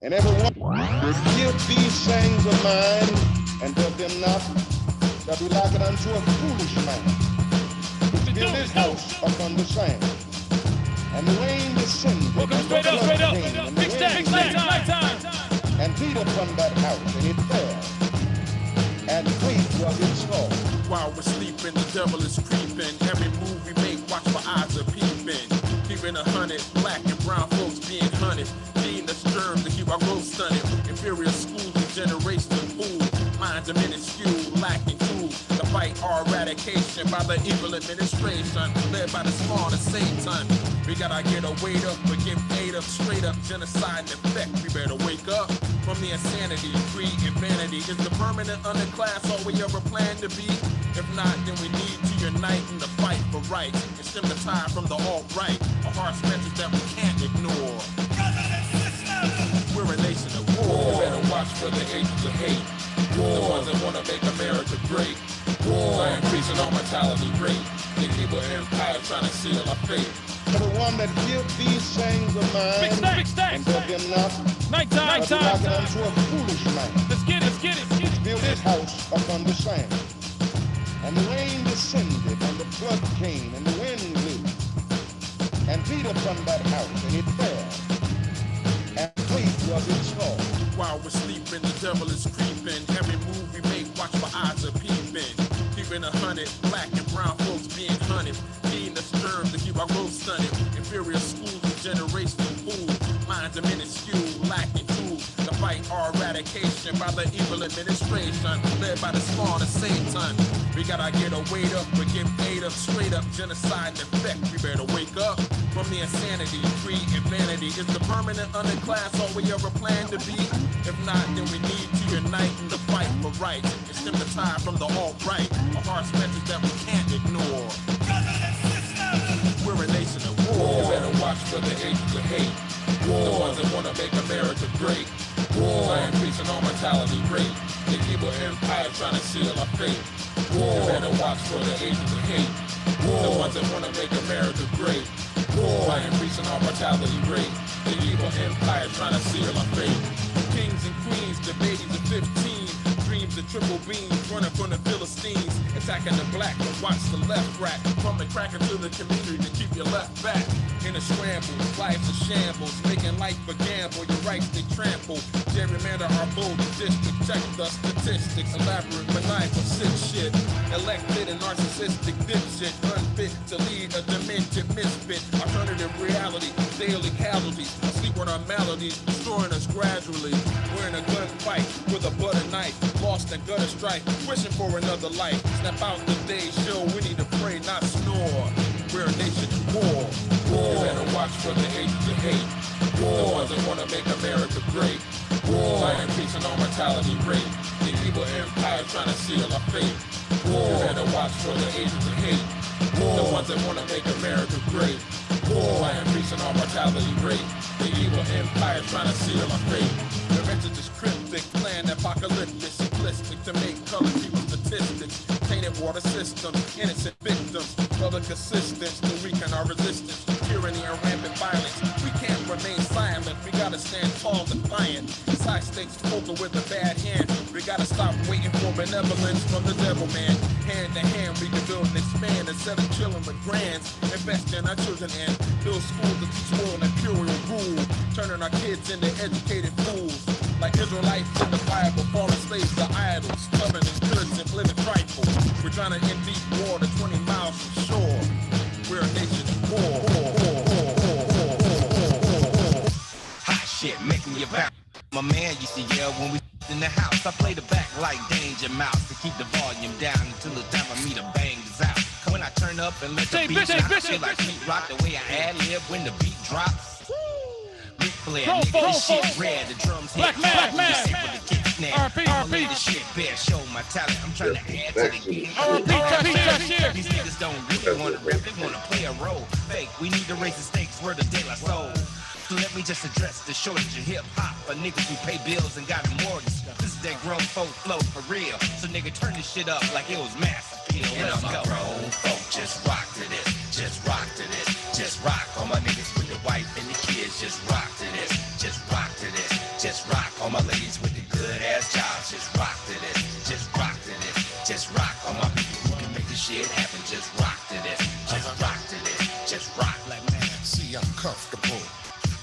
And everyone that give these sayings of mine and does them not shall be likened unto a foolish man which built his house upon the sand. And the rain descended, and the flood came, and the wind blew, and beat upon that house, and it fell, and great was its fall. While we're sleeping, the devil is creeping. Every move we make, watch my eyes are peeping. Keeping 100, black and brown folks being hunted. Feeding us germs to keep our growth stunted. Inferior schools and generational fools. Minds are minuscule, lacking tools to fight our eradication by the evil administration led by the spawn of Satan. We gotta get a weight up, but get paid up, straight up genocide in effect. We better wake up from the insanity, greed, and vanity. Is the permanent underclass all we ever plan to be? If not, then we need to unite in the fight for rights and stem the tide from the alt-right. A harsh message that we can't ignore. We're a nation of war. We better watch for the agents of hate. The ones that want to make America great. By increasing our mortality rate. The evil empire trying to seal our fate. For the one that give these sayings of mine and does them not shall be likened unto a foolish man which built his house upon the sand. And the rain descended, and the flood came, and the wind blew, and beat upon that house, and it fell, and great was its fall. While we're sleeping, the devil is creeping. Every move we make, watch my eyes are peeping. Keeping 100, black and brown folks being hunted. Feeding us germs to keep our growth stunted. Inferior schools and generational fools. Minds are minuscule, lacking tools to fight our eradication by the evil administration led by the spawn of Satan. We gotta get a weight up, but get paid up, straight up genocide in effect. We better wake up from the insanity, greed, and vanity. Is the permanent underclass all we ever plan to be? If not, then we need to unite in the fight for rights and stem the tide from the alt-right. A harsh message that we can't ignore. We're a nation of war. We better watch for the agents of hate. The ones that want to make America great. By increasing our mortality rate. The evil empire trying to seal our fate. We better watch for the agents of hate. The ones that want to make America great. By increasing our mortality rate. The evil empire trying to seal our fate. Kings and queens, the babies of 15. Dreams of triple beams running from the Philistines. Attacking the black, but watch the left rack. From the crack into the community to keep your left back. In a scramble, life's a shambles. Making life a gamble, your rights they trample. Gerrymander our bold district. Check the statistics. Elaborate, maniacal sick shit. Elected and narcissistic dipshit. Unfit to lead a demented misfit. Alternative reality, daily casualties. Sleep with our maladies, destroying us gradually. We're in a gunfight with a butter knife. Lost in gutter strife, wishing for another life. Snap out the day's show, we need to pray, not snore. We're a nation of war. You better watch for the agents of hate. The ones that want to make America great. By increasing our mortality rate. The evil empire trying to seal our fate. You better watch for the agents of hate. The ones that want to make America great. By increasing our mortality rate. The evil empire trying to seal our fate. The message is cryptic, plan apocalyptic, simplistic to make color people statistics. Tainted water systems, innocent victims, public assistance to weaken our resistance. Tyranny and rampant violence. We can't remain silent. We gotta stand tall, defiant. It's high stakes poker with a bad hand. We gotta stop waiting for benevolence from the devil man. Hand to hand, we can build and expand instead of chilling with grands. Invest in our children and build schools to teach world imperial rule. Turning our kids into educated fools. Like Israelites in the Bible, fallen slaves to idols. Covered in goods and living trifle. We're trying to end deep water 20 miles from shore. We're a nation of war. Hot shit, making you back. My man used to yell when we in the house. I play the back like Danger Mouse to keep the volume down until the time for me to bang this out. When I turn up and let the beat knock, I feel like beat rock the way I ad-lib when the beat drops. Ric Flair, nigga, this shit red, the drums hit hard, with the kick snap. RP, this shit bare, show my talent. I'm trying to add to the game. RP, these niggas don't really want to rap, they want to play a role. Fake, we need to raise the stakes, word of De La Soul. So let me just address the shortage of hip-hop for niggas who pay bills and got a mortgage. This is that grown folk flow for real. So nigga, turn this shit up like it was mass appeal. And I'm a grown folk, just rock to this, just rock to this, just rock. All my niggas with the wife and the kids, just rock to this, just rock to this, just just rock. All my people who can make this shit happen, just rock to this. Just rock to this. Just rock like man. See, I'm comfortable.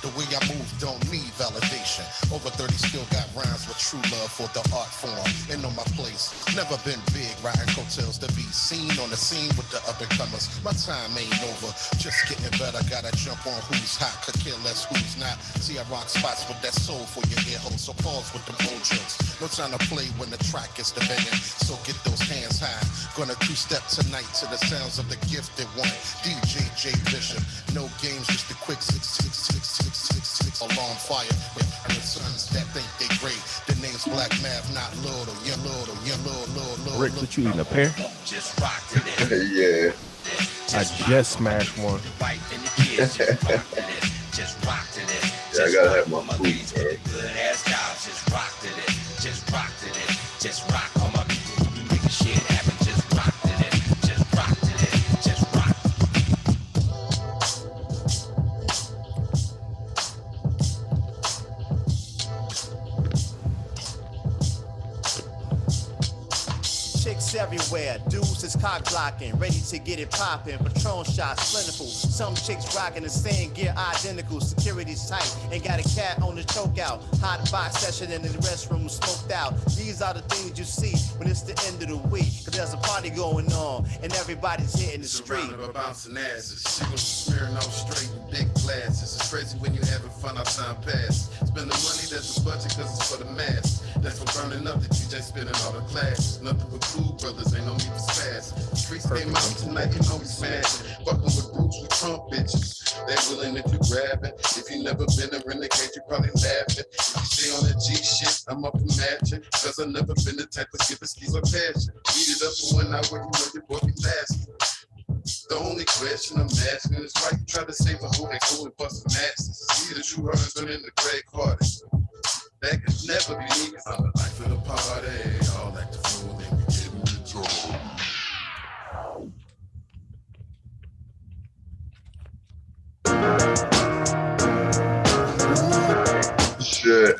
The way I move don't need validation. Over 30 still got rhymes with true love for the art form. And on my place, never been big, riding coattails to be seen on the scene with the up and comers. My time ain't over, just getting better. Gotta jump on who's hot, could care less who's not. See, I rock spots with that soul for your ear hole. So pause with the old jokes. No time to play when the track is the banging. So get those hands high. Gonna two-step tonight to the sounds of the gifted one, DJ J Bishop. No games, just a quick 666. Alarm fire, and the sons that think they great. The name's Black Math, not Lord or young Lord or young Lord. Rick, what you eating, a pear? Just rock to this. Yeah. I just smashed one. Just rock to this. Yeah, I gotta have my food, man. Good ass jobs. Just rock to this. Just rock to this. Just rock. All my people who be making shit happen. Just rock to this. Just rock to this. Just rock. Chicks everywhere, dudes is cock blocking, ready to get it popping. Patron shots plentiful. Some chicks rocking the same gear identical. Security's tight and got a cat on the chokeout. Hot box session in the restroom smoked out. These are the things you see when it's the end of the week. Cause there's a party going on and everybody's hitting the street. Surrounded by bouncing asses, shit smearing off straight in big glasses. It's crazy when you having fun, how time passes. Spend the money that's the budget cause it's for the mass. That's for burning up the DJ spinning all the classes. Nothing but cool brothers, ain't no need for spaz. Streets came out tonight, you know we smashing. Fucking with groups with Trump bitches. They willing if you grab it. If you never been a renegade, you probably laughing. If you stay on that G shit, I'm up and matching. Cause I never been the type of skip skis or passion. Beat it up for 1 hour, you know your boy be lasting. The only question I'm asking is why you try to save a hoe and go and bust some asses. See the true husband in the Greg Carter. That could never be me. I'm the life of the party. All like the fool, they be getting the draw. Shit.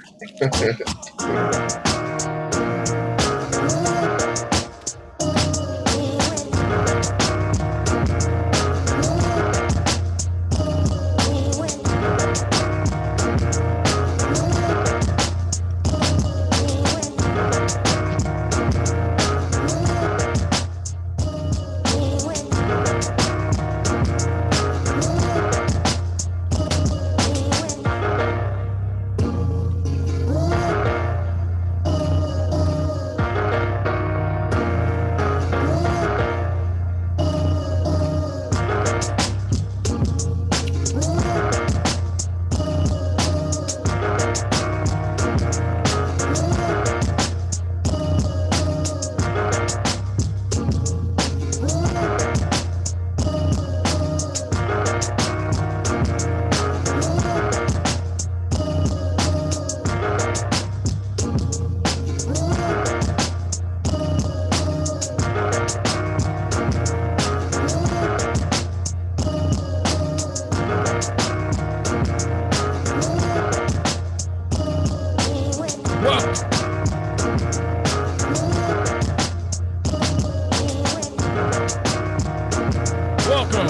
Welcome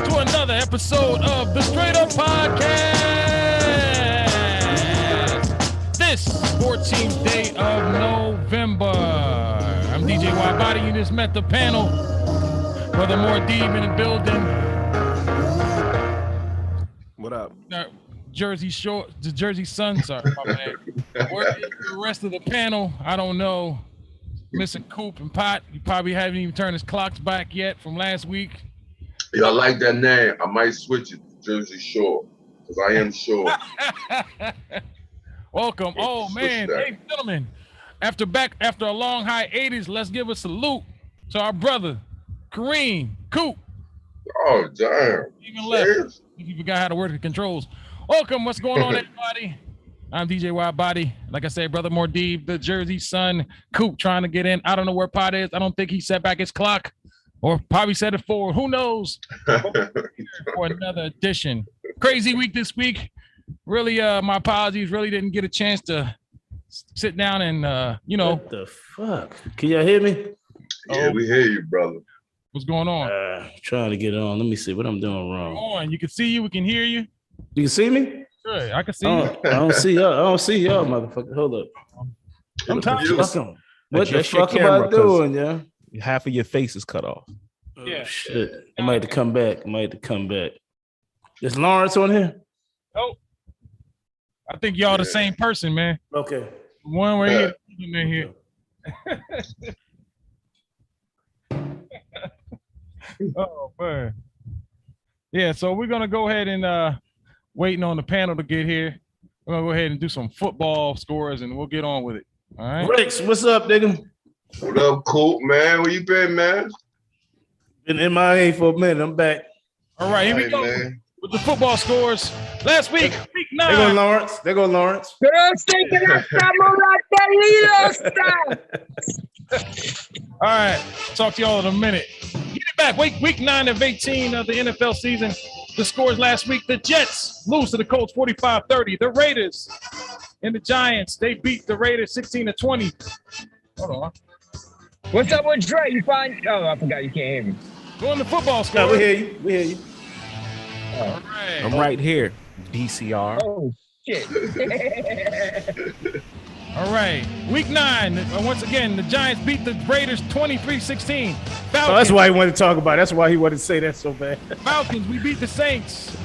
to another episode of the Straight Up Podcast. This 14th day of November. I'm DJ Y Body. You just met the panel. Brother More Deep in the building. What up? Jersey Shore, the Jersey Sun. Sorry, my bad. Where is the rest of the panel? I don't know. Missing Coop and Pot. He probably haven't even turned his clocks back yet from last week. Yeah, I like that name. I might switch it to Jersey Shore because I am sure. Welcome. Oh man, hey gentlemen. After a long hiatus, let's give a salute to our brother Kareem Coop. Oh damn! Even left. He forgot how to work the controls. Welcome. What's going on, everybody? I'm DJ Y Body. Like I said, brother More Deep, the Jersey Sun, Coop trying to get in. I don't know where Pot is. I don't think he set back his clock, or probably set it forward. Who knows? For another edition. Crazy week this week. Really, my apologies. Really didn't get a chance to sit down and, What the fuck? Can y'all hear me? Yeah, we hear you, brother. What's going on? Trying to get on. Let me see what I'm doing wrong. On. You can see you. We can hear you. You can see me? Sure, I can see you. I don't see y'all. I don't see y'all, motherfucker. Hold up. I'm tired of fucking. What the fuck am I doing, yeah? Half of your face is cut off. Yeah. Shit. I might have to come back. Is Lawrence on here? Oh. I think y'all the same person, man. Okay. One way here. Oh man. Yeah, so we're gonna go ahead and waiting on the panel to get here. We're gonna go ahead and do some football scores and we'll get on with it. All right. Rex, what's up, nigga? What up, Coop, man? Where you been, man? Been MIA for a minute. I'm back. All right, here we go. Man. With the football scores. Last week, week 9. There go Lawrence. There go Lawrence. All right, talk to y'all in a minute. Get it back. Week 9 of 18 of the NFL season. The scores last week. The Jets lose to the Colts 45-30. The Raiders and the Giants, they beat the Raiders 16-20. Hold on. What's up with Dre? You find? Oh, I forgot you can't hear me. Going the football score. No, we hear you. We hear you. All right. I'm right here. DCR. Oh shit. All right. Week 9. Once again, the Giants beat the Raiders 23-16. Oh, that's why he wanted to talk about it. That's why he wanted to say that so bad. Falcons, we beat the Saints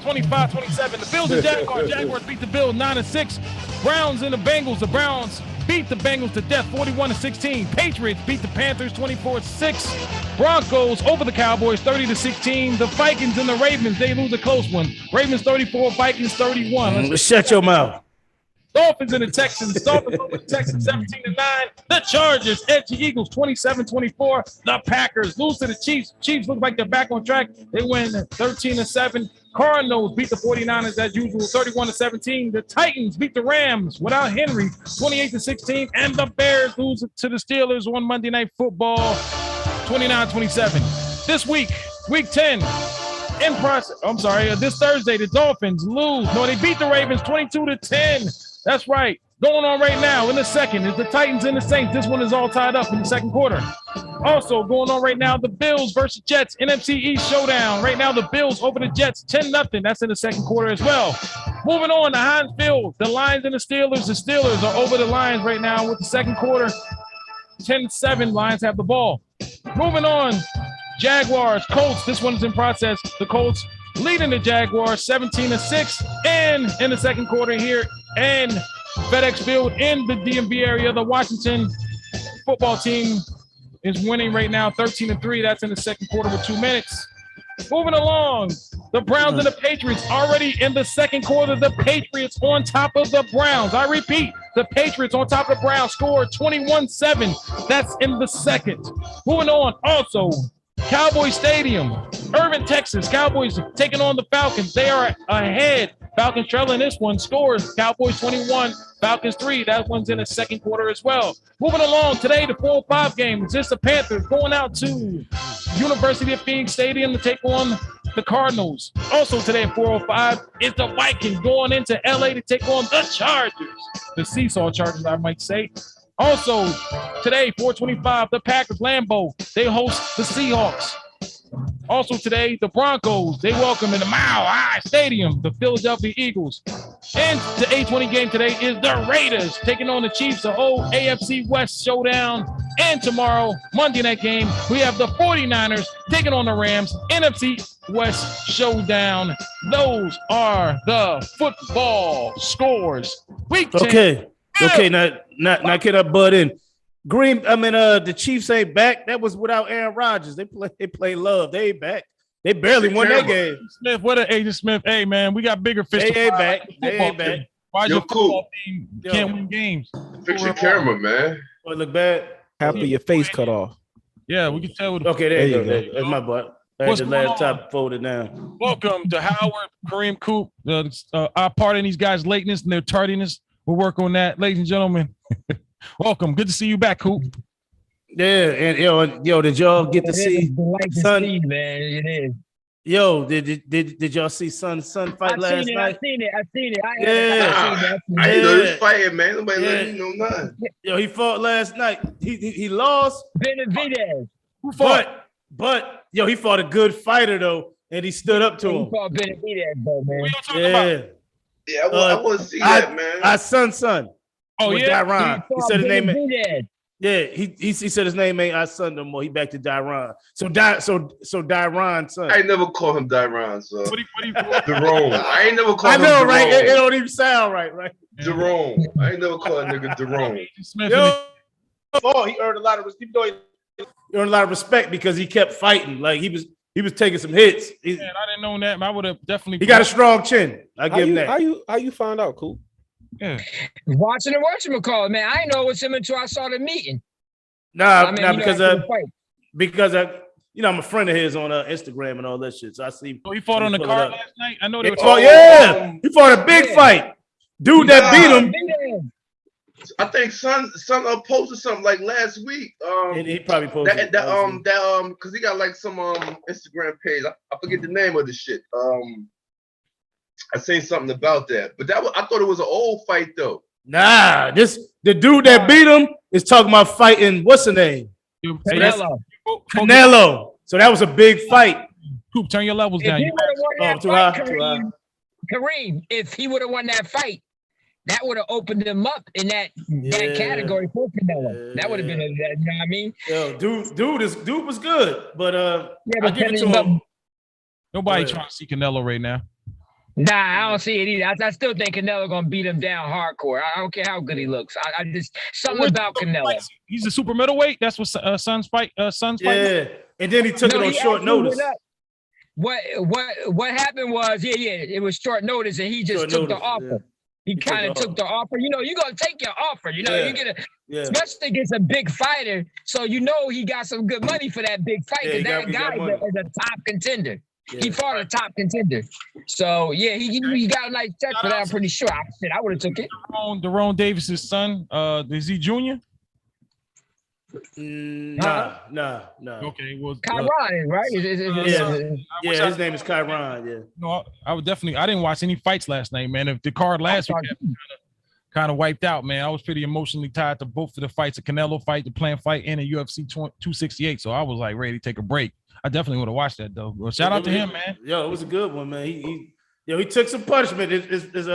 25-27. The Bills and Jaguars. Jaguars beat the Bills 9-6. Browns and the Bengals. The Browns beat the Bengals to death 41-16. Patriots beat the Panthers 24-6. Broncos over the Cowboys 30-16. The Vikings and the Ravens, they lose a close one. Ravens 34, Vikings 31. Shut your mouth. Dolphins and the Texans. Dolphins over the Texans 17-9. The Chargers edge the Eagles 27-24. The Packers lose to the Chiefs. Chiefs look like they're back on track. They win 13-7. Cardinals beat the 49ers as usual 31-17. The Titans beat the Rams without Henry 28-16. And the Bears lose to the Steelers on Monday Night Football 29-27. This week, week 10. In process, this Thursday, the Dolphins lose. No, they beat the Ravens 22-10. That's right. Going on right now in the second is the Titans and the Saints. This one is all tied up in the second quarter. Also going on right now, the Bills versus Jets, NFC East showdown. Right now, the Bills over the Jets 10-0. That's in the second quarter as well. Moving on to Heinz Field, the Lions and the Steelers. The Steelers are over the Lions right now with the second quarter. 10-7, Lions have the ball. Moving on, Jaguars, Colts. This one's in process. The Colts leading the Jaguars 17-6. And in the second quarter here, and FedEx Field in the DMV area, the Washington football team is winning right now 13-3. That's in the second quarter with 2 minutes. Moving along, the Browns and the Patriots already in the second quarter. The Patriots on top of the Browns. I repeat, the Patriots on top of the Browns scored 21-7. That's in the second. Moving on, also, Cowboy Stadium, Irving, Texas. Cowboys taking on the Falcons. They are ahead. Falcons trailing this one. Scores, Cowboys 21, Falcons 3. That one's in the second quarter as well. Moving along today, the 4-5 game. It's just the Panthers going out to University of Phoenix Stadium to take on the Cardinals. Also today at 4:05 is the Vikings going into LA to take on the Chargers. The Seesaw Chargers, I might say. Also today, 4:25, the Packers, Lambeau, they host the Seahawks. Also today, the Broncos, they welcome in the Mile High Stadium, the Philadelphia Eagles. And the 8:20 game today is the Raiders taking on the Chiefs, the whole AFC West showdown. And tomorrow, Monday night game, we have the 49ers taking on the Rams, NFC West showdown. Those are the football scores. Week 10. Okay, now can I butt in? The Chiefs ain't back. That was without Aaron Rodgers. They play love. They ain't back. They barely won that game. Smith, what a Agent Smith. Hey man, we got bigger fish. They ain't back. They ain't back. Why your football team can't win games? Fix your camera, man. Oh, it look bad. Half of your face cut off. Yeah, we can tell. Okay, there you go. That's my butt. What's the laptop folded down. Welcome to Howard, Kareem Coop. Our part in these guys' lateness and their tardiness. We'll work on that, ladies and gentlemen. Welcome. Good to see you back, Coop. Yeah, and yo, did y'all get to see man? It is. Yo, did y'all see Son fight last night? I seen it. Yeah. I didn't know he was fighting, man. Nobody let me know nothing. Yo, he fought last night. He lost. Benavidez. Who fought? But yo, he fought a good fighter though, and he stood up to him. He fought Benavidez, though, man. What you talking about? Yeah, I want to see that, man. Our son. Oh, yeah? Dairon. He said his name. Benavidez. Yeah, he said his name ain't our son no more. He back to Dairon. So Dairon's son. I ain't never call him Dairon, so. What Jerome. I ain't never call him Jerome. right? It don't even sound right? Jerome. I ain't never called that nigga Jerome. He earned a lot of respect because he kept fighting. Like he was taking some hits. Man, I didn't know that. I would have definitely. He got a strong chin. I give him that. How you found out, Cool? Yeah. Watching the whatchamacallit, man. I didn't know it was him until I saw the meeting. Because I'm a friend of his on Instagram and all that shit. So I see. Oh, he fought on the card last night. I know they were. He fought a big fight. Dude that beat him. I think Son posted something like last week. And he probably posted because he got like some Instagram page. I forget the name of the shit. I seen something about that, but I thought it was an old fight though. Nah, the dude that beat him is talking about fighting. What's the name? Canelo. So that was a big fight. Coop, turn your levels down. Kareem, if he would have won that fight, that would have opened him up in that category for Canelo. That would have been you know what I mean? Yo, dude was good, but I give it to him. Nobody trying to see Canelo right now. Nah, I don't see it either. I still think Canelo gonna beat him down hardcore. I don't care how good he looks. I just something about Canelo. He's a super middleweight. That's what Son's fight. Yeah, and then he took it on short notice. What happened was it was short notice, and he just took the offer. Yeah. He kind of took the offer. You know, you're gonna take your offer. You know, you get especially against a big fighter. So you know he got some good money for that big fight because that guy is a top contender. Yeah. He fought a top contender. So he got a nice check for that. I'm pretty sure. I would have took it. Daron Davis's son, is he junior? No. Okay, well, Kyron, right? His name is Kyron. Yeah. No, I would definitely. I didn't watch any fights last night, man. If the card last week kind of wiped out, man, I was pretty emotionally tied to both of the fights: the Canelo fight, the planned fight, and a UFC 268. So I was like ready to take a break. I definitely would have watched that though. Well, shout out to him, man. Yo, it was a good one, man. He took some punishment. His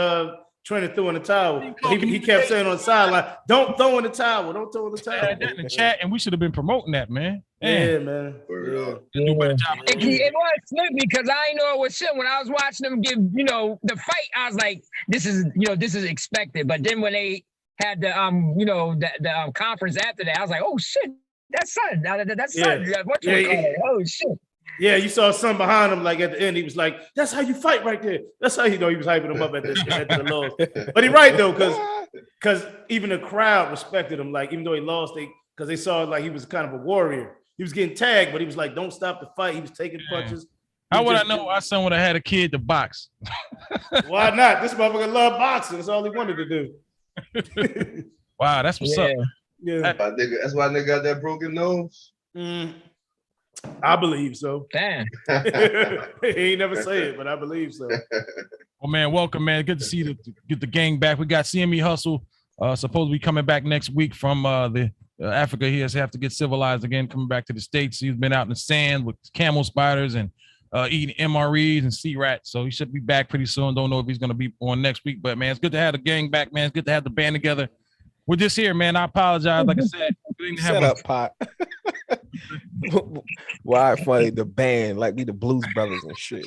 trainer threw in the towel. He kept saying on the sideline, "Don't throw in the towel. Don't throw in the towel." That in the chat, and we should have been promoting that, man. Yeah, man. It was slick because I didn't know it was him. When I was watching them give, the fight, I was like, "This is expected." But then when they had the the conference after that, I was like, "Oh shit, that's Son. That's Son. What you call it? Oh shit." Yeah, you saw Son behind him. Like at the end, he was like, "That's how you fight, right there." That's how he was hyping him up at the loss. But he right though, because even the crowd respected him. Like even though he lost, because they saw like he was kind of a warrior. He was getting tagged, but he was like, "Don't stop the fight." He was taking punches. How would I know our son would have had a kid to box? Why not? This motherfucker loved boxing. That's all he wanted to do. Wow, that's what's up. Yeah, that's why they got that broken nose. I believe so. Damn. He ain't never say it, but I believe so. Well, man, welcome, man. Good to see get the gang back. We got CME Hustle supposed to be coming back next week from the Africa. He has have to get civilized again, coming back to the States. He's been out in the sand with camel spiders and eating MREs and sea rats. So he should be back pretty soon. Don't know if he's going to be on next week, but man, it's good to have the gang back, man. It's good to have the band together. We're just here, man. I apologize. Like I said, we didn't have Shut up, Pot. Why funny the band like we the Blues Brothers and shit.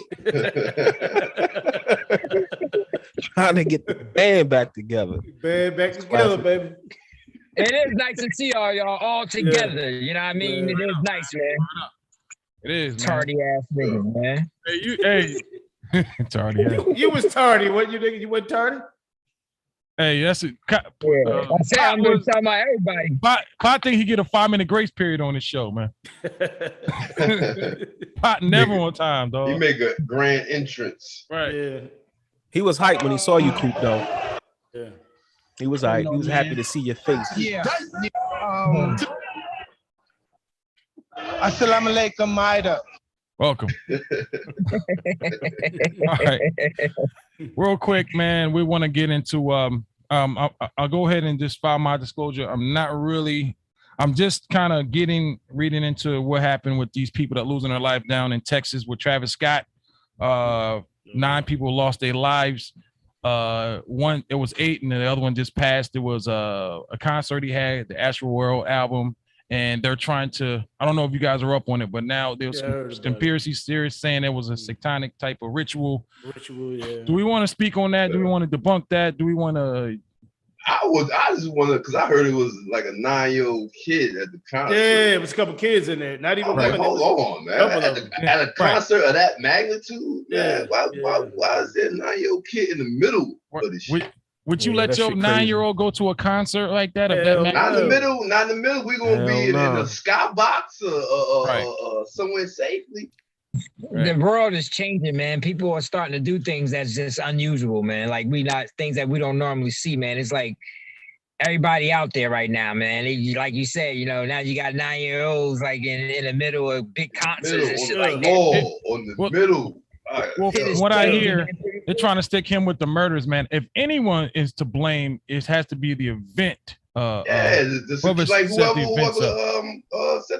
Trying to get the band back together. Band back together, baby. It is nice to see y'all all together. You know what I mean? Yeah. It is nice, man. It is, man. Tardy ass nigga, man. Hey, tardy ass. You was tardy. What you nigga? You went tardy? Hey, that's it. I said I'm gonna tell my everybody. Pot think he get a 5-minute grace period on his show, man. Pot never on time, dog. He make a grand entrance. Right. Yeah. He was hyped when he saw you, Coop, though. Yeah. He was hyped. He was happy to see your face. Yeah. Assalamu alaikum, Maida. Welcome. All right. Real quick, man, we want to get into I'll go ahead and just file my disclosure. I'm just kind of reading into what happened with these people that losing their life down in Texas with Travis Scott. 9 people lost their lives. One, it was 8, and the other one just passed. It was a concert he had, the Astral World album, and they're trying to, I don't know if you guys are up on it, but now there's conspiracy theories saying it was a satanic type of ritual. Yeah. Do we want to speak on that? Do we want to debunk that? Do we want to? I just wanted, because I heard it was like a 9-year-old kid at the concert. Yeah, it was a couple kids in there. Not even like, hold on, man. At a concert of that magnitude, man, why is there a 9-year-old kid in the middle of the shit? Would you let your 9-year-old go to a concert like that? Not in the middle. We're gonna be in a skybox or somewhere safely. The world is changing, man. People are starting to do things that's just unusual, man. Like things that we don't normally see, man. It's like everybody out there right now, man. Like you said, now you got 9-year-olds like in the middle of big concerts and shit like that. Middle. Well, from what I hear, they're trying to stick him with the murders, man. If anyone is to blame, it has to be the event. Whoever set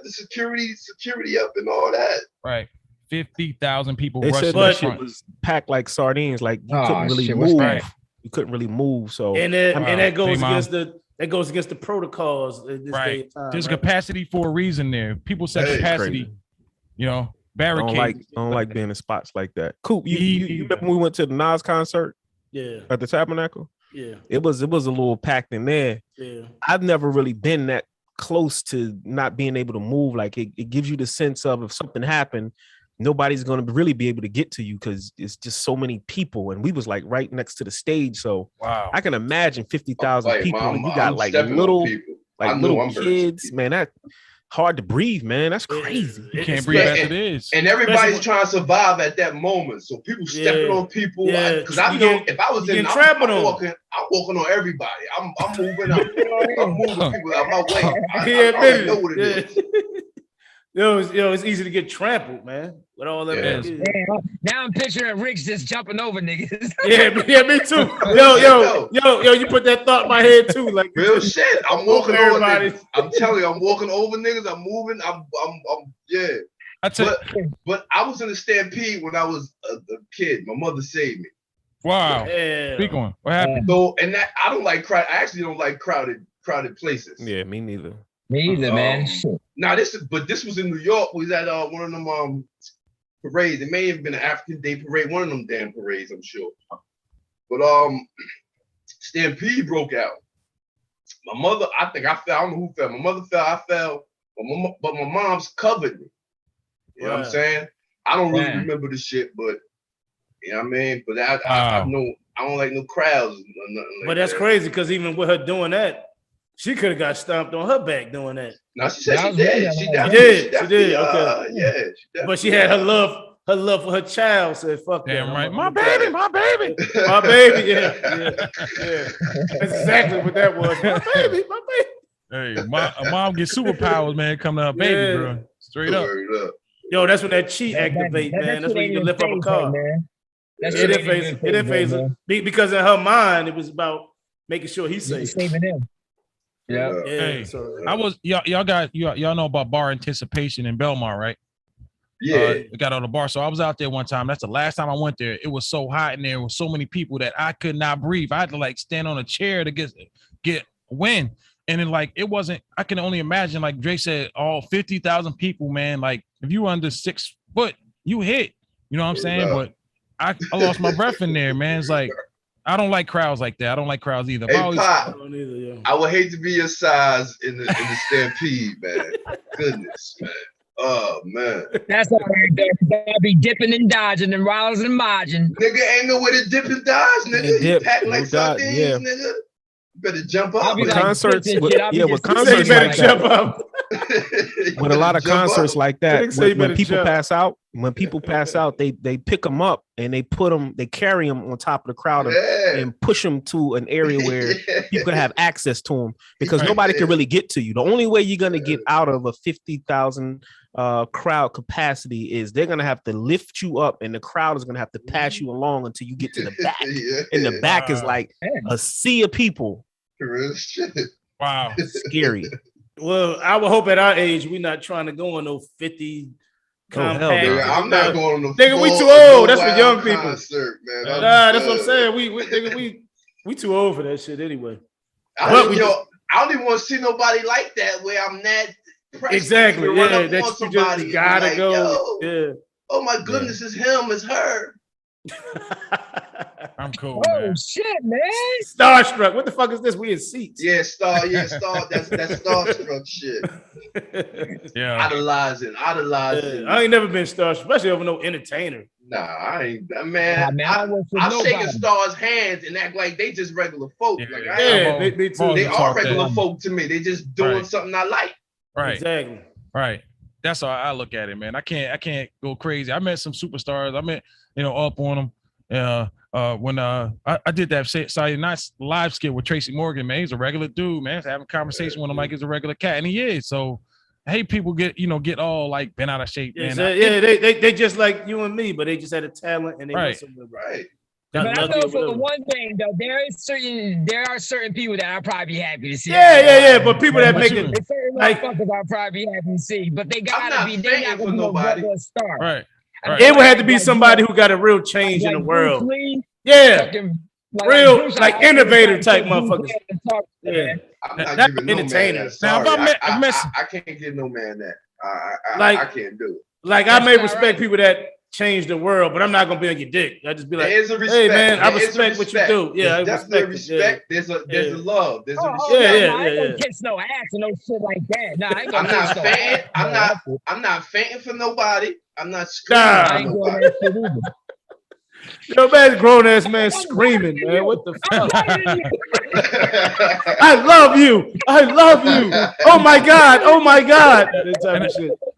the security up and all that. Right. 50,000 people. They said that shit was packed like sardines. Like you couldn't really move. Right. You couldn't really move. So and that goes against the protocols. Right. There's capacity for a reason there. People said capacity. Barricades. I don't like being in spots like that. Coop, you remember when we went to the Nas concert? Yeah. At the Tabernacle? Yeah. It was a little packed in there. Yeah. I've never really been that close to not being able to move. Like it gives you the sense of if something happened, nobody's going to really be able to get to you because it's just so many people. And we was like right next to the stage. So wow, I can imagine 50,000 people. And you got like little kids, man. That hard to breathe, man. That's crazy. You can't breathe as it is. And everybody's trying to survive at that moment. So people stepping on people. Because I know if I was in, I'm walking on everybody. I'm moving. I'm moving people out my way. I know what it is. It's easy to get trampled, man. With all that. Now I'm picturing Rick's just jumping over niggas. yeah, me too. Yo, you put that thought in my head too. Like real shit. I'm walking over niggas. I'm telling you, I'm walking over niggas. I'm moving. I'm But I was in a stampede when I was a kid. My mother saved me. Wow. Yeah. Speak on. What happened? So, and that I don't like I actually don't like crowded places. Yeah, me neither. Me either, man. Now this was in New York. We was at one of them parades. It may have been an African Day parade, one of them damn parades, I'm sure. But stampede broke out. My mother, I think I fell. I don't know who fell. My mother fell. I fell. But my mom's covered me. You know what I'm saying? I don't really remember the shit, but you know what I mean. But I know I don't like no crowds or nothing. Like but that's crazy because even with her doing that. She could have got stomped on her back doing that. No, she said she did. She did. Okay. But she had her love for her child. Said, "Fuck that." Damn right, my baby. My baby. Yeah. That's exactly what that was. My baby. Hey, mom get superpowers, man. Coming to her baby, bro. Straight up. Yo, that's when that cheat activate, man. That's when you can lift up a car. It phase because in her mind it was about making sure he's safe. Saving him. Yeah. Hey, I was y'all know about bar anticipation in Belmont, right? Yeah. Got on the bar. So I was out there one time. That's the last time I went there. It was so hot in there with so many people that I could not breathe. I had to like stand on a chair to get wind. And then like it wasn't, I can only imagine, like Drake said, all 50,000 people, man. Like if you were under 6 foot, you hit. You know what I'm saying? But I lost my breath in there, man. It's like I don't like crowds like that. I don't like crowds either. Hey, Pop, I would hate to be your size in the stampede, man. Goodness, man. Oh, man. That's all right, I'll be dipping and dodging and rolling and margin. Nigga ain't no way to dip and dodge, nigga. You pack like sardines, nigga. You better jump up. With concerts, with concerts like that. With a lot of concerts like that, when people pass out, When people pass out, they pick them up and they carry them on top of the crowd and push them to an area where people can have access to them because nobody can really get to you. The only way you're gonna get out of a 50,000 crowd capacity is they're gonna have to lift you up, and the crowd is gonna have to pass you along until you get to the back. And the back is like a sea of people. Wow, scary. Well, I would hope at our age we're not trying to go on no 50. I'm not going on the nigga. We too old. That's for young people. Concert, man. Nah, that's what I'm saying. We too old for that shit anyway. I don't even want to see nobody like that where I'm that pressed. Exactly. To yeah, run up that on you somebody just gotta like, go. Yeah. Oh my goodness, it's him, it's her. I'm cool. Oh man. shit, man! Starstruck. What the fuck is this? We in seats. Yeah, star. That's starstruck shit. Yeah, idolizing. Yeah, I ain't never been starstruck, especially over no entertainer. Nah, I ain't, man. I'm shaking stars' hands and act like they just regular folk. Me too. They are regular folk to me. They just doing something I like. Right. Exactly. Right. That's how I look at it, man. I can't go crazy. I met some superstars. I met, up on them. When I did that Saturday Night Live skit with Tracy Morgan, man, he's a regular dude, man. Having a conversation with him like he's a regular cat, and he is. So I hate people get all like bent out of shape, man. They just like you and me, but they just had a talent and they right. But I know for one thing though, there are certain people that I'll probably be happy to see. Yeah. But people that make it, certain motherfuckers I'll probably be happy to see, but they gotta be. They're not gonna be a regular star. Right. It would have to be somebody who got a real change in the world. Real like innovator type motherfuckers. Yeah, I'm not giving entertainer. Now, I can't give no man that. I can't do it. Like I may respect people that change the world, but I'm not gonna be on your dick. I just be like, hey man, I respect what you do. Yeah, I respect. There's a love. There's a respect. I ain't gonna kiss no ass and no shit like that. No, I ain't gonna kiss no ass. I'm not fainting for nobody. I'm not screaming. I ain't doing that shit either. Yo, man, grown ass man screaming, man. What the fuck? I love you. I love you. Oh my God. Oh my God.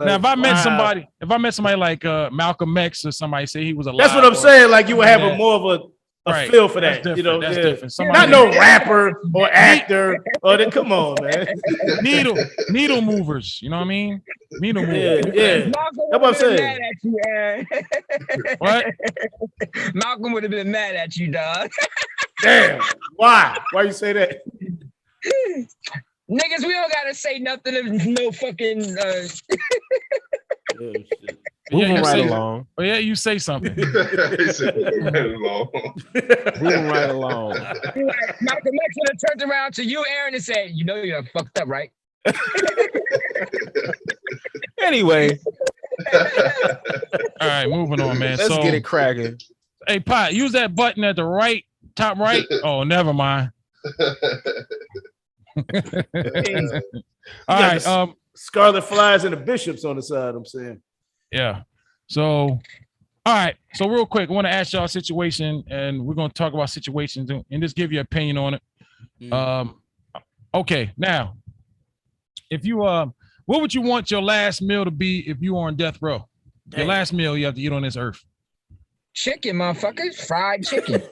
Now, if I met somebody like Malcolm X or somebody say he was alive. That's what I'm saying. Like you would have more of a feel for that. That's different. Not no rapper or actor. Come on, man. Needle movers. You know what I mean? Needle movers. Yeah. That's what I'm saying. What? Malcolm would have been mad at you, dog. Damn. Why? Why you say that? Niggas, we don't gotta say nothing of no fucking. Moving right along. Oh yeah, you say something. Moving right along. Malcolm X would have turned around to you, Aaron, and said, "You know you're fucked up, right?" Anyway. All right, moving on, man. Let's get it cracking. Hey, Pot, use that button at the top right. Oh, never mind. All right. Scarlet Flies and the Bishops on the side, I'm saying. Yeah. So, all right. So real quick, I want to ask y'all a situation, and we're going to talk about situations and just give your opinion on it. Okay. Now, if you what would you want your last meal to be if you were on death row? Your last meal you have to eat on this earth. Chicken, motherfuckers. Fried chicken.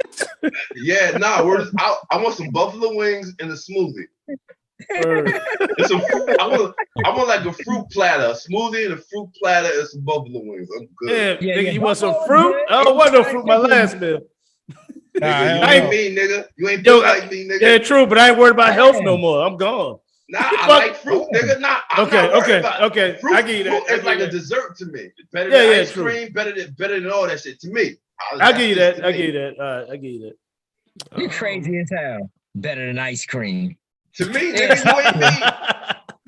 Yeah, I want some buffalo wings and a smoothie. I want like a fruit platter, a smoothie and a fruit platter and some buffalo wings. I'm good. Yeah, nigga, you want some fruit? I don't want no fruit my last meal. You ain't me, nigga. You ain't built like me, nigga. Yeah, true, but I ain't worried about health no more. I'm gone. Nah, I like fruit, nigga. Nah, okay. Fruit, I get you that. It's like a dessert to me. Better than ice cream, better than all that shit to me. I give you that. I give you that. All right, I give you that. You crazy as hell. Better than ice cream. To me, nigga, you ain't me.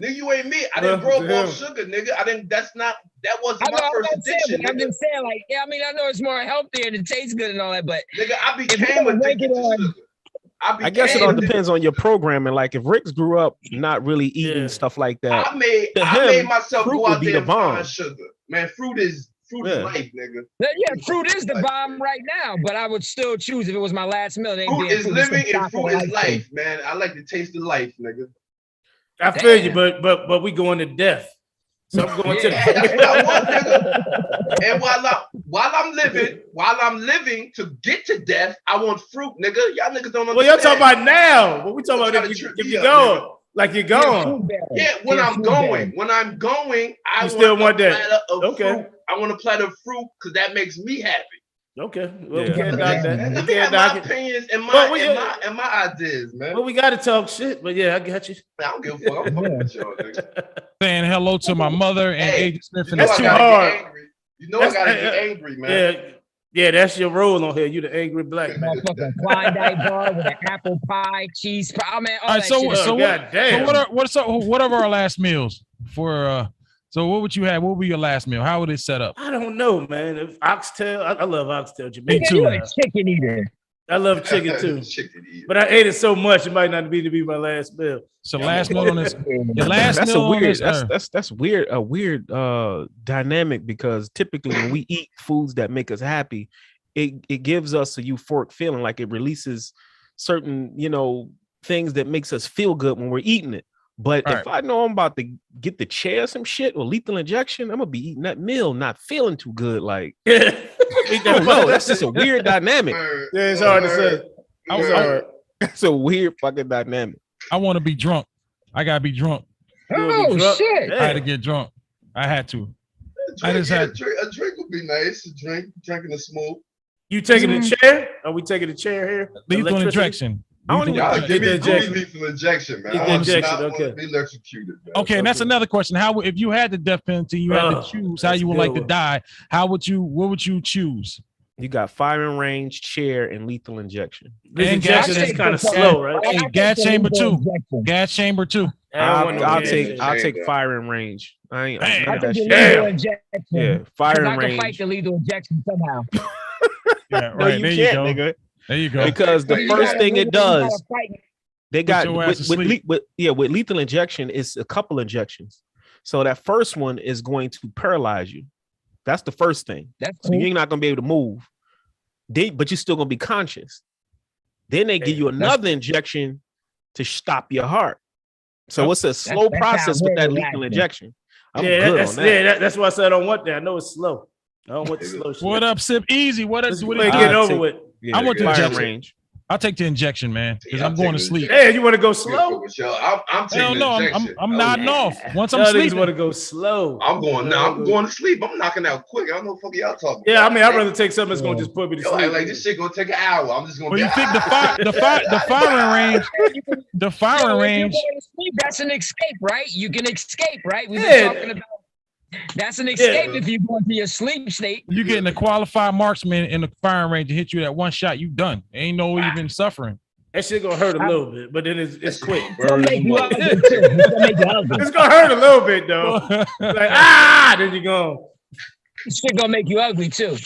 Nigga, you ain't me. I didn't grow up off sugar, nigga. That wasn't my first addiction. I'm just saying, like, yeah, I mean, I know it's more healthier and it tastes good and all that, but nigga, I became addicted to sugar. I guess it all depends on your programming. Like if Rick's grew up not really eating stuff like that, I made myself go out there and find sugar. Man, fruit is life, nigga. Yeah, fruit is the bomb right now, but I would still choose if it was my last meal. Fruit is living and fruit is life, man. I like the taste of life, nigga. I feel you, but we going to death. So I'm going to That's what I want, nigga. And while I'm living to get to death, I want fruit, nigga. Y'all niggas don't understand. Well, y'all talking about now. What we talking about if you're going? Like you're going. Yeah, when I'm going, I still want a that. platter of Okay. fruit. I want a platter of fruit because that makes me happy. Okay. Well, we can't knock that. Let We me have can't my knock it. opinions and Well, my ideas, man. Well, we got to talk shit, but yeah, I got you. I don't give a fuck. I'm fucking with y'all, nigga. Saying hello to my mother and Agent Smith. You know That's I too gotta hard. get angry. You know I gotta get angry, man. Yeah, that's your role on here. You the angry black man. Motherfucking Klondike bar with an apple pie, cheese pie. Man, all All right, that so shit. what are our last meals for? So what would you have? What would be your last meal? How would it set up? I don't know, man. If oxtail, I love oxtail. Me too. You a chicken eater. I love chicken too. But I ate it so much, it might not be to be my last meal. So last meal on this. Your last meal on this. That's weird. A weird dynamic because typically when we eat foods that make us happy, it gives us a euphoric feeling, like it releases certain things that makes us feel good when we're eating it. But if I know I'm about to get the chair some shit or lethal injection, I'm gonna be eating that meal, not feeling too good. Like, I don't know. That's just a weird dynamic. Yeah, it's hard to say. It's a weird fucking dynamic. I want to be drunk. I gotta be drunk. Oh shit! I had to get drunk. I had to. A drink would be nice. Drinking a smoke. You taking the chair? Are we taking the chair here? Lethal injection. I don't even give me lethal injection, man. I want to be electrocuted, man. Okay, and that's another question. How, if you had the death penalty, you had to choose how you would like to die. What would you choose? You got firing range, chair, and lethal injection. Lethal injection is kind of slow, right? Hey, gas chamber too. Gas chamber too. I'll take firing range. I ain't that shit. Lethal injection. Yeah, firing I can range. fight the lethal injection somehow. Yeah, right. No, you there can't, you go. nigga. There you go. Because the first thing it does, they got with lethal injection, it's a couple injections. So that first one is going to paralyze you. That's the first thing. So you're not gonna be able to move. But you're still gonna be conscious. Then they give you another injection to stop your heart. So it's a slow process with that lethal injection. I'm good on that. Yeah, that's why I said I don't want that. I know it's slow. I don't want the slow shit. What up, Sip? Easy. What up? Get over with. Yeah, I want the fire injection. range. I'll take the injection, man, because I'm going to sleep. Hey, you want to go slow? I'm taking no, injection. I'm nodding off. Once I'm sleeping, want to go slow. I'm going to sleep. I'm knocking out quick. I don't know what the fuck y'all talking. Yeah, I mean, I'd rather take something that's gonna just put me to sleep. Like this shit gonna take an hour. I'm just gonna. Well, you think the firing range? The firing range. That's an escape, right? You can escape, right? We've been talking about. That's an escape if you go into your sleep state. You getting a qualified marksman in the firing range to hit you that one shot, you done. Ain't no even suffering. That shit gonna hurt a little bit, but then it's quick. It's gonna hurt a little bit though. Like then you go. This shit gonna make you ugly too.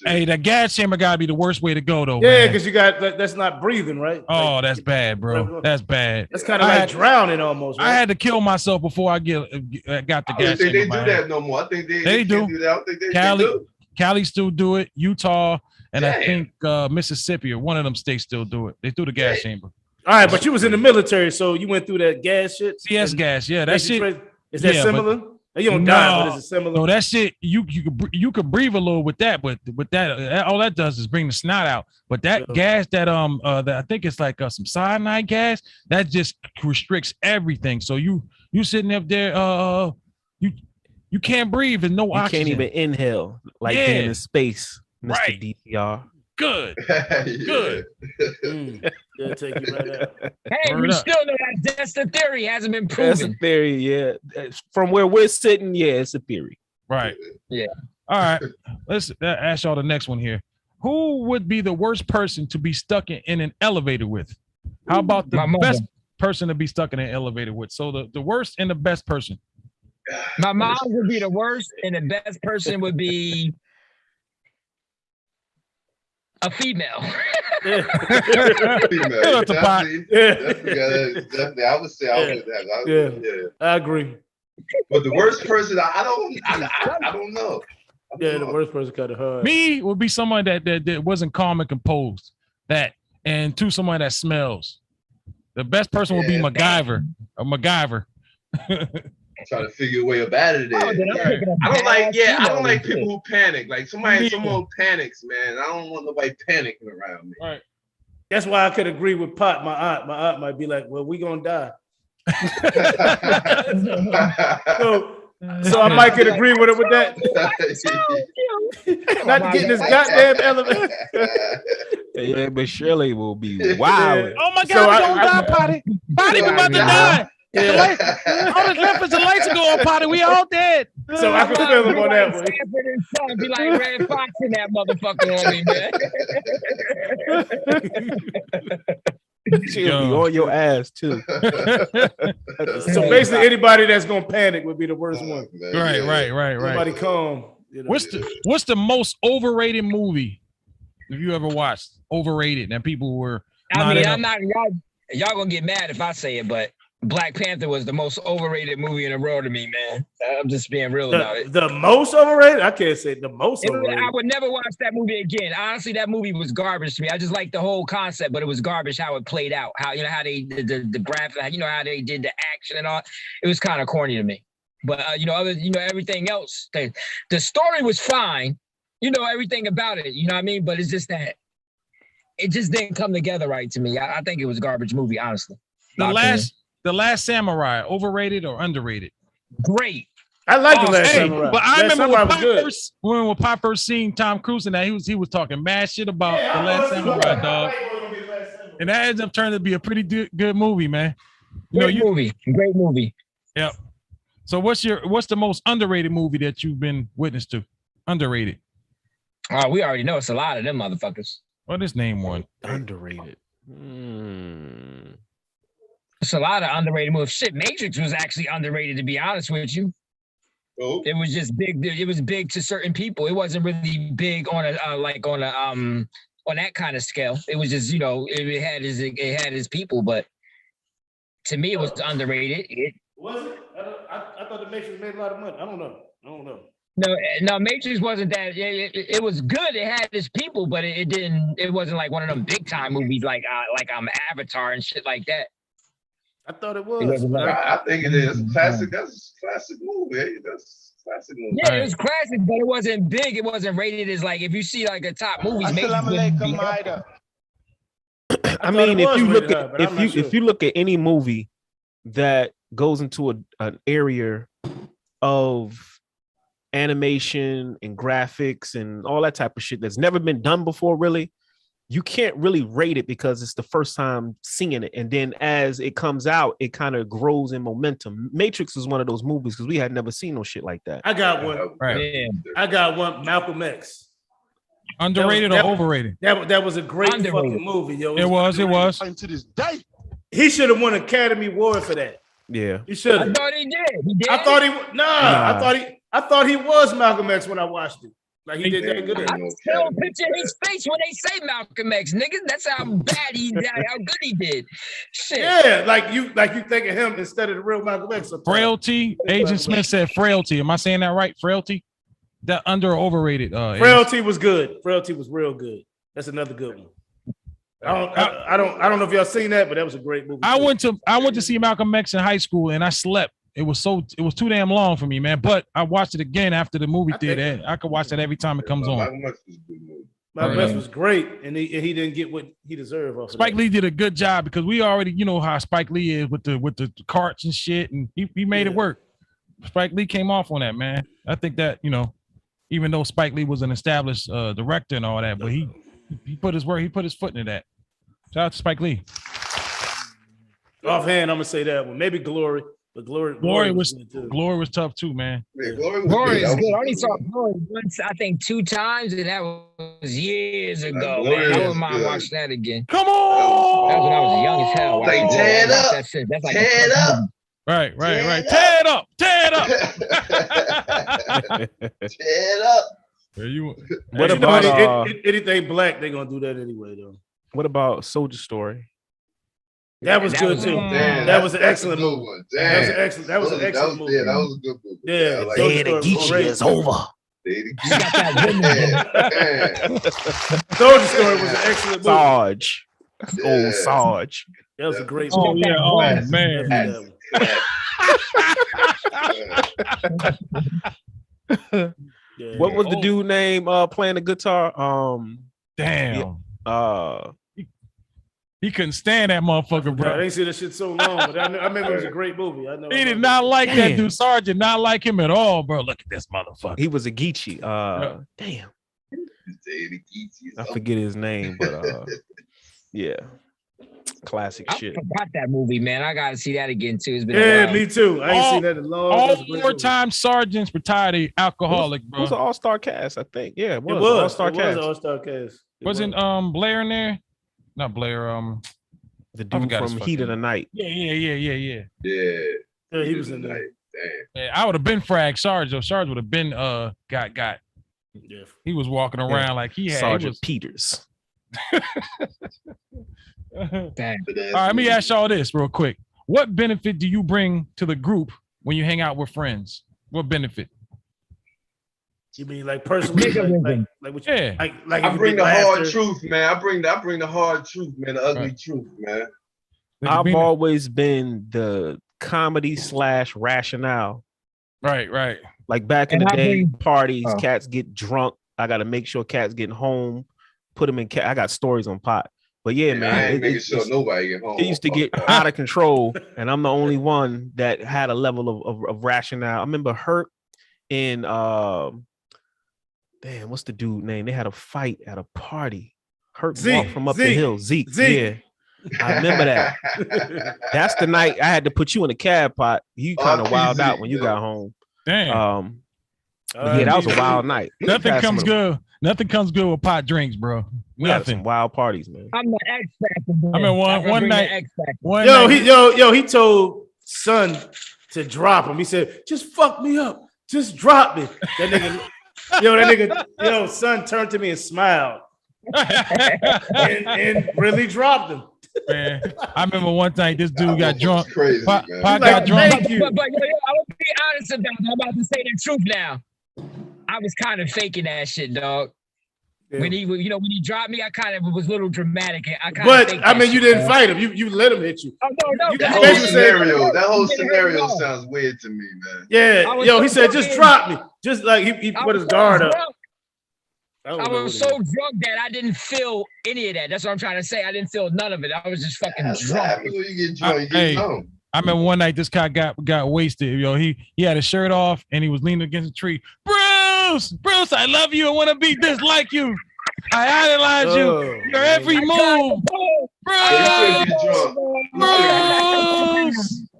Hey, that gas chamber gotta be the worst way to go though. Yeah, because you got that's not breathing, right? Oh, that's bad, bro. That's bad. That's kind of like drowning almost. Right? I had to kill myself before I got the gas chamber. I don't think they do that no more. I think they do. Do that. I don't think they do. Cali still do it. Utah and I think Mississippi or one of them states still do it. They do the gas chamber. All right, but you was in the military, so you went through that gas shit. CS gas, yeah. That shit is that similar? You don't die, but is it similar? No, that shit you could breathe a little with that, but with that all that does is bring the snot out. But that gas that that I think it's like some cyanide gas that just restricts everything. So you sitting up there you can't breathe and no oxygen. You can't even inhale like being in space, Mr. Right. DTR. Good. Good. Take you right out. Hey, we still know that's the theory hasn't been proven. That's a theory, yeah. From where we're sitting, yeah, it's a theory. Right. Yeah. All right. Let's ask y'all the next one here. Who would be the worst person to be stuck in an elevator with? How about the best person to be stuck in an elevator with? So the worst and the best person. My mom would be the worst, and the best person would be a female. Definitely. I would say I would that. I agree. But the worst person, I don't know. The worst person kind of hard. Me would be someone that wasn't calm and composed. And someone that smells. The best person would be MacGyver. Or MacGyver. Try to figure a way up out of there. Oh, then I'm picking up I don't like, bad I don't like females, people who panic. Like someone panics, man. I don't want nobody panicking around me. Right. That's why I could agree with Pot. My aunt might be like, "Well, we gonna die." So I might could agree with her with that. Not getting this goddamn elevator. Yeah, but Shirley will be wild. Oh my God, we gonna die, Potty. Potty, we about to die. Yeah. All that's left is the lights are going, Potty. We all dead. So I can feel him on that one. Stanford and Son, be like Red Fox in that motherfucker on me, man. She'll be on your ass too. So basically, anybody that's gonna panic would be the worst one. Right. Nobody calm. You know. What's the most overrated movie have you ever watched? Overrated that people were. I mean, I'm not y'all gonna get mad if I say it, but Black Panther was the most overrated movie in the world to me, man. I'm just being real about it. The most overrated? I can't say the most overrated. I would never watch that movie again. Honestly, that movie was garbage to me. I just liked the whole concept, but it was garbage how it played out. How how they the graphic, how they did the action and all. It was kind of corny to me. But everything else, the story was fine. Everything about it. You know what I mean? But it's just that it just didn't come together right to me. I think it was a garbage movie, honestly. The Last Samurai, overrated or underrated? Great. I like The Last Samurai. But I remember when Pop first seen Tom Cruise and that he was talking mad shit about The Last Samurai, dog. And that ends up turning to be a pretty good movie, man. Great movie. Yep. So what's the most underrated movie that you've been witness to? Underrated. Oh, we already know it's a lot of them motherfuckers. Well, just name one. Underrated. It's a lot of underrated movies. Shit, Matrix was actually underrated, to be honest with you. Oh. It was just big. It was big to certain people. It wasn't really big on on that kind of scale. It was just it had his people, but to me it was underrated. Was it? I thought the Matrix made a lot of money. I don't know. No, Matrix wasn't that. It was good. It had its people, but it didn't. It wasn't like one of them big time movies like Avatar and shit like that. I thought it was. I think it is classic. That's a classic movie. That's a classic movie. Yeah, it was classic, but it wasn't big. It wasn't rated as like if you see like a top movies. I mean, if you look at any movie that goes into an area of animation and graphics and all that type of shit that's never been done before, really, you can't really rate it because it's the first time seeing it. And then as it comes out, it kind of grows in momentum. Matrix is one of those movies because we had never seen no shit like that. I got one. Right. Yeah. I got one. Malcolm X. Underrated or overrated? That was a great fucking movie, yo. It was. To this day. He should have won an Academy Award for that. Yeah. He should have. I thought he did. He did. I thought he was Malcolm X when I watched it. Like he did that good. I still picture his face when they say Malcolm X, nigga. That's how bad how good he did. Shit. Yeah, like you think of him instead of the real Malcolm X. Frailty. Agent Smith said Frailty. Am I saying that right? Frailty? That under or overrated? Frailty was good. Frailty was real good. That's another good one. I don't know if y'all seen that, but that was a great movie. I went to see Malcolm X in high school and I slept. It was too damn long for me, man. But I watched it again after the movie theater. I could watch that every time it comes on. Malcolm X was great, and he didn't get what he deserved. Spike Lee did a good job because we already how Spike Lee is with the carts and shit, and he made it work. Spike Lee came off on that, man. I think that even though Spike Lee was an established director and all that, but he put his foot into that. Shout out to Spike Lee. Offhand, I'm gonna say that one. Maybe Glory. But Glory was tough too, man. Yeah, Glory is good. I only saw Glory once, I think 2 times, and that was years ago. Man, I wouldn't mind watching that again. Come on! That was when I was young as hell. Like, tear it up. That's like tear it up. Right. Tear it up. Tear it up. What about anything black? They're gonna do that anyway, though. What about Soldier Story? That was good too. That was an excellent movie. That was an excellent movie. Yeah, that was a good movie. Yeah, Day the Geechee is over. Soldier Story was an excellent movie. Sarge. Old Sarge. That was a great movie. movie. Oh, man. What was the dude name playing the guitar? Damn. Yeah, he couldn't stand that motherfucker, bro. I didn't see that shit so long, but I remember it was a great movie. I know. He did not like that dude, Sergeant. Not like him at all, bro. Look at this motherfucker. He was a Geechee. Damn. I forget his name, but yeah. Classic shit. I forgot that movie, man. I gotta see that again too. It's been a while. Me too. I ain't seen that in a long All four-time sergeants retired alcoholic, bro. It was an all-star cast, I think. Yeah, it was. All-star cast. all-star cast. Wasn't Blair in there? Not Blair. The dude from Heat of the Night. Yeah. Yeah, he was in there. Damn. Yeah, I would have been Frag Sarge. Though Sarge would have been got. Yeah. He was walking around like he had Sergeant Peters. All right, let me ask y'all this real quick. What benefit do you bring to the group when you hang out with friends? What benefit? You mean like personally? like what you, yeah. Like I bring the hard truth, man. I bring the hard truth, man. The ugly truth, man. I've always been the comedy / rationale. Right. Like back in the day, parties, cats get drunk. I got to make sure cats getting home. Put them in. I got stories on pot. But yeah, man, I ain't making sure nobody get home. It used to get out of control, and I'm the only one that had a level of rationale. I remember Hurt in what's the dude name? They had a fight at a party. Hurt walked from up the hill. Zeke. Yeah. I remember that. That's the night I had to put you in a cab pot. You kind of wild out when you got home. Damn. Yeah, that was a wild night. Nothing comes good with pot drinks, bro. Nothing. Wild parties, man. I'm the X Factor. I mean, one night. He told Son to drop him. He said, "Just fuck me up. Just drop me." That nigga, Son turned to me and smiled, and really dropped him. Man, I remember one time this dude got drunk. Crazy, Pot man. got drunk. But I will be honest about it. I'm about to say the truth now. I was kind of faking that shit, dog. Yeah. When he dropped me, I kind of was a little dramatic. You didn't fight him. You let him hit you. Oh, no. That whole scenario sounds weird to me, man. Yeah, he said, "Just drop me." Just like he put his guard up. I was so drunk that I didn't feel any of that. That's what I'm trying to say. I didn't feel none of it. I was just fucking drunk. You get drunk, you get home. I remember one night this guy got wasted. He had his shirt off and he was leaning against a tree. Bruce, I love you. I want to be just like you. I idolize you. Your every move. Bruce.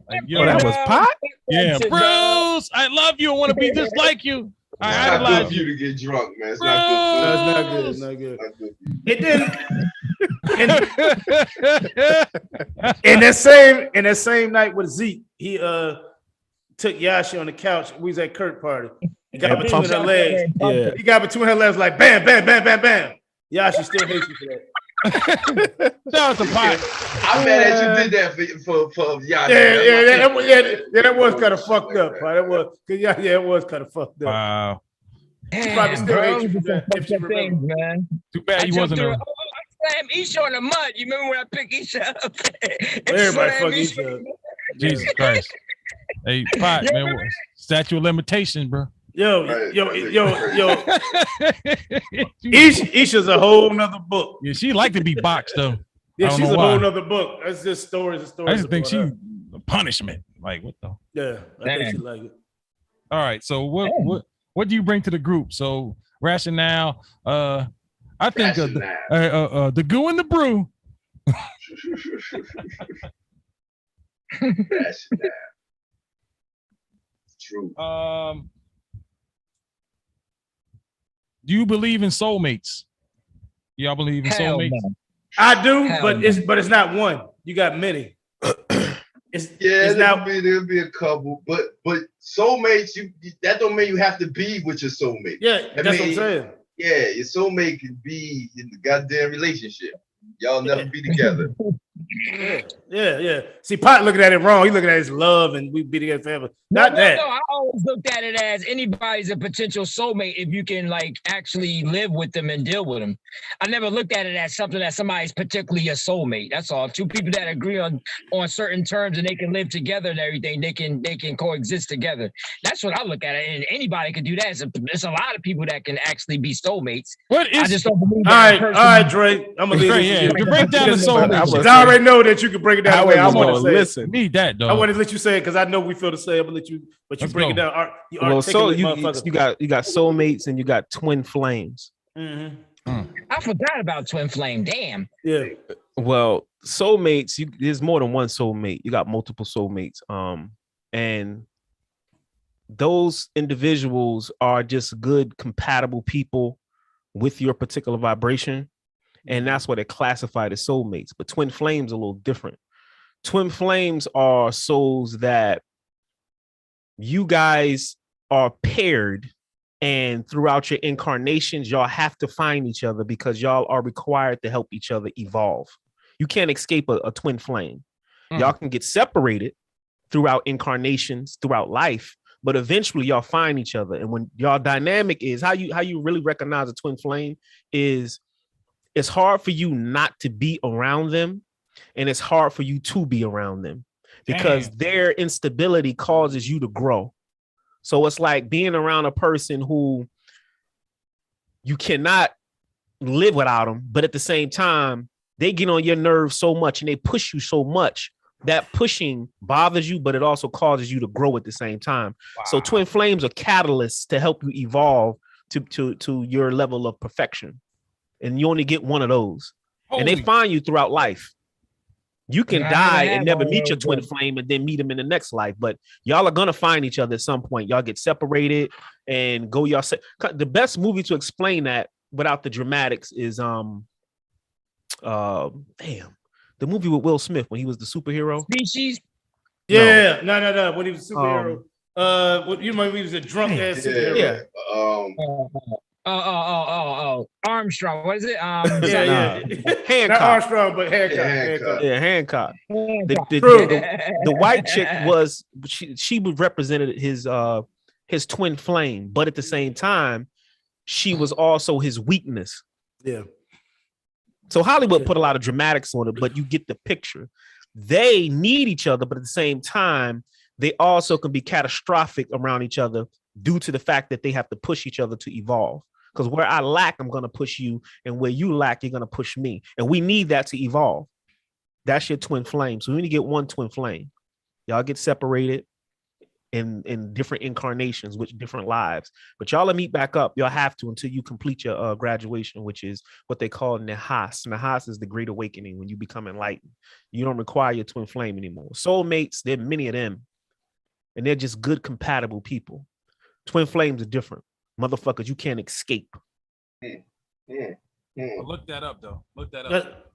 That was pot? Yeah, Bruce, I love you. I want to be just like you. I idolize you. To get drunk, man. It's not good. It didn't. In that same night with Zeke, he took Yashi on the couch. We was at Kurt party. He got between her legs. Yeah. He got between her legs like bam, bam, bam, bam, bam. Yashi still hates you for that. Shout out to Pot. I'm mad that you did that for Yashi. That was kind of fucked up. It was kind of fucked up. Wow. She probably still hates you for that, if she remembers. Man. Too bad he wasn't there. I slammed Isha in the mud. You remember when I picked Isha up? Everybody fuck Isha up. Jesus Christ. Hey, Pot, man. Statute of limitations, bro. Yo. Isha's a whole nother book. Yeah, she like to be boxed though. Yeah, she's a whole nother book. That's just stories and stories. I just think she's a punishment. Like what the? Yeah, I think she like it. All right, so what do you bring to the group? So rationale. I think the goo and the brew. Rationale. True. Do you believe in soulmates? Y'all believe in soulmates? No. I do, but it's not one. You got many. There'll be a couple, but soulmates, that don't mean you have to be with your soulmate. Yeah, that's what I'm saying. Yeah, your soulmate can be in the goddamn relationship. Y'all never be together. Yeah. See, Pot looking at it wrong. He looking at his love and we be together forever. Not that. No. I always looked at it as anybody's a potential soulmate if you can like actually live with them and deal with them. I never looked at it as something that somebody's particularly a soulmate. That's all. Two people that agree on certain terms and they can live together and everything. They can coexist together. That's what I look at it. And anybody can do that. There's a lot of people that can actually be soulmates. I just don't believe that. All right, Dre. I'm gonna leave it to you. Break down the soulmate. I already know that you can break it down the way I want to say. Listen, need that though. I want to let you say it because I know we feel the same. I'm gonna let you, but you break it down. Well, so you got soulmates and you got twin flames. I forgot about twin flame. Damn. Yeah. Well, soulmates, there's more than one soulmate. You got multiple soulmates. And those individuals are just good, compatible people with your particular vibration. And that's why they're classified as soulmates. But twin flames are a little different. Twin flames are souls that you guys are paired, and throughout your incarnations, y'all have to find each other because y'all are required to help each other evolve. You can't escape a twin flame. Y'all can get separated throughout incarnations, throughout life, but eventually y'all find each other. And when y'all dynamic is how you really recognize a twin flame is it's hard for you not to be around them, and it's hard for you to be around them because their instability causes you to grow. So it's like being around a person who you cannot live without them, but at the same time, they get on your nerves so much and they push you so much that pushing bothers you, but it also causes you to grow at the same time. Wow. So twin flames are catalysts to help you evolve to your level of perfection. And you only get one of those. And they find you throughout life. You can die and never meet your twin flame and then meet them in the next life. But y'all are going to find each other at some point. Y'all get separated and go y'all. The best movie to explain that without the dramatics is the movie with Will Smith when he was the superhero. Species? Yeah. No. When he was a superhero. You know, he was a drunk ass superhero. Yeah. Armstrong. What is it? Hancock. Not Armstrong, but Hancock. Yeah, Hancock. The white chick was she represented his twin flame, but at the same time, she was also his weakness. Yeah. So Hollywood put a lot of dramatics on it, but you get the picture. They need each other, but at the same time, they also can be catastrophic around each other due to the fact that they have to push each other to evolve. Because where I lack, I'm going to push you. And where you lack, you're going to push me. And we need that to evolve. That's your twin flame. So we need to get one twin flame. Y'all get separated in different incarnations with different lives. But y'all will meet back up. Y'all have to until you complete your graduation, which is what they call Nahas. Nahas is the great awakening when you become enlightened. You don't require your twin flame anymore. Soulmates, there are many of them. And they're just good, compatible people. Twin flames are different. Motherfuckers, you can't escape. Look that up, though. Look that up.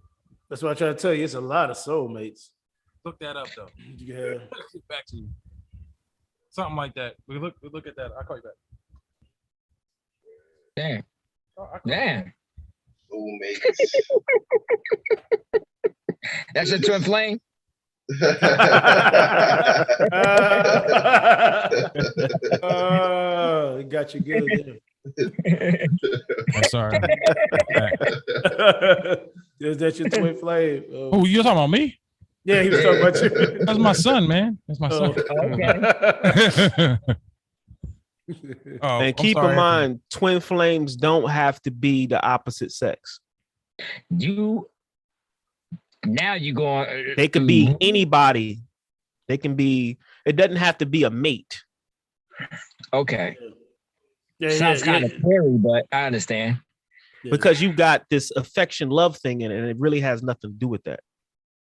That's what I try to tell you. It's a lot of soulmates. Look that up, though. Yeah. Back to you. Something like that. We look at that. I'll call you back. Damn. Soulmates. That's a twin flame? Got you good. I'm sorry. Is that your twin flame? Oh, you're talking about me? Yeah, he was talking about you. That's my son, man. That's my son. Okay. And keep in mind, twin flames don't have to be the opposite sex. Now you going. They can be anybody. They can be. It doesn't have to be a mate. Okay. Sounds kind of scary, but I understand. Because you got this affection, love thing in it, and it really has nothing to do with that.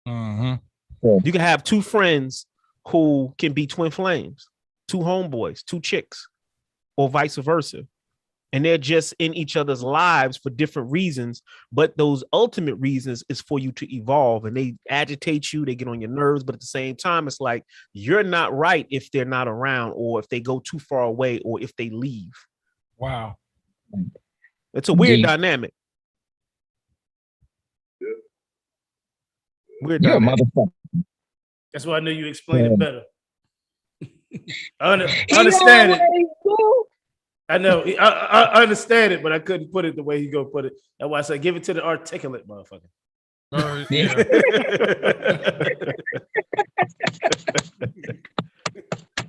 Mm-hmm. You can have two friends who can be twin flames, two homeboys, two chicks, or vice versa. And they're just in each other's lives for different reasons. But those ultimate reasons is for you to evolve, and they agitate you. They get on your nerves. But at the same time, it's like you're not right if they're not around, or if they go too far away, or if they leave. Wow. It's a weird dynamic. We're You're a done. motherfucker. That's why I knew you explained it better. I He understand know it. what he do. I know. I understand it, but I couldn't put it the way he go put it. That's why I said give it to the articulate motherfucker. Yeah.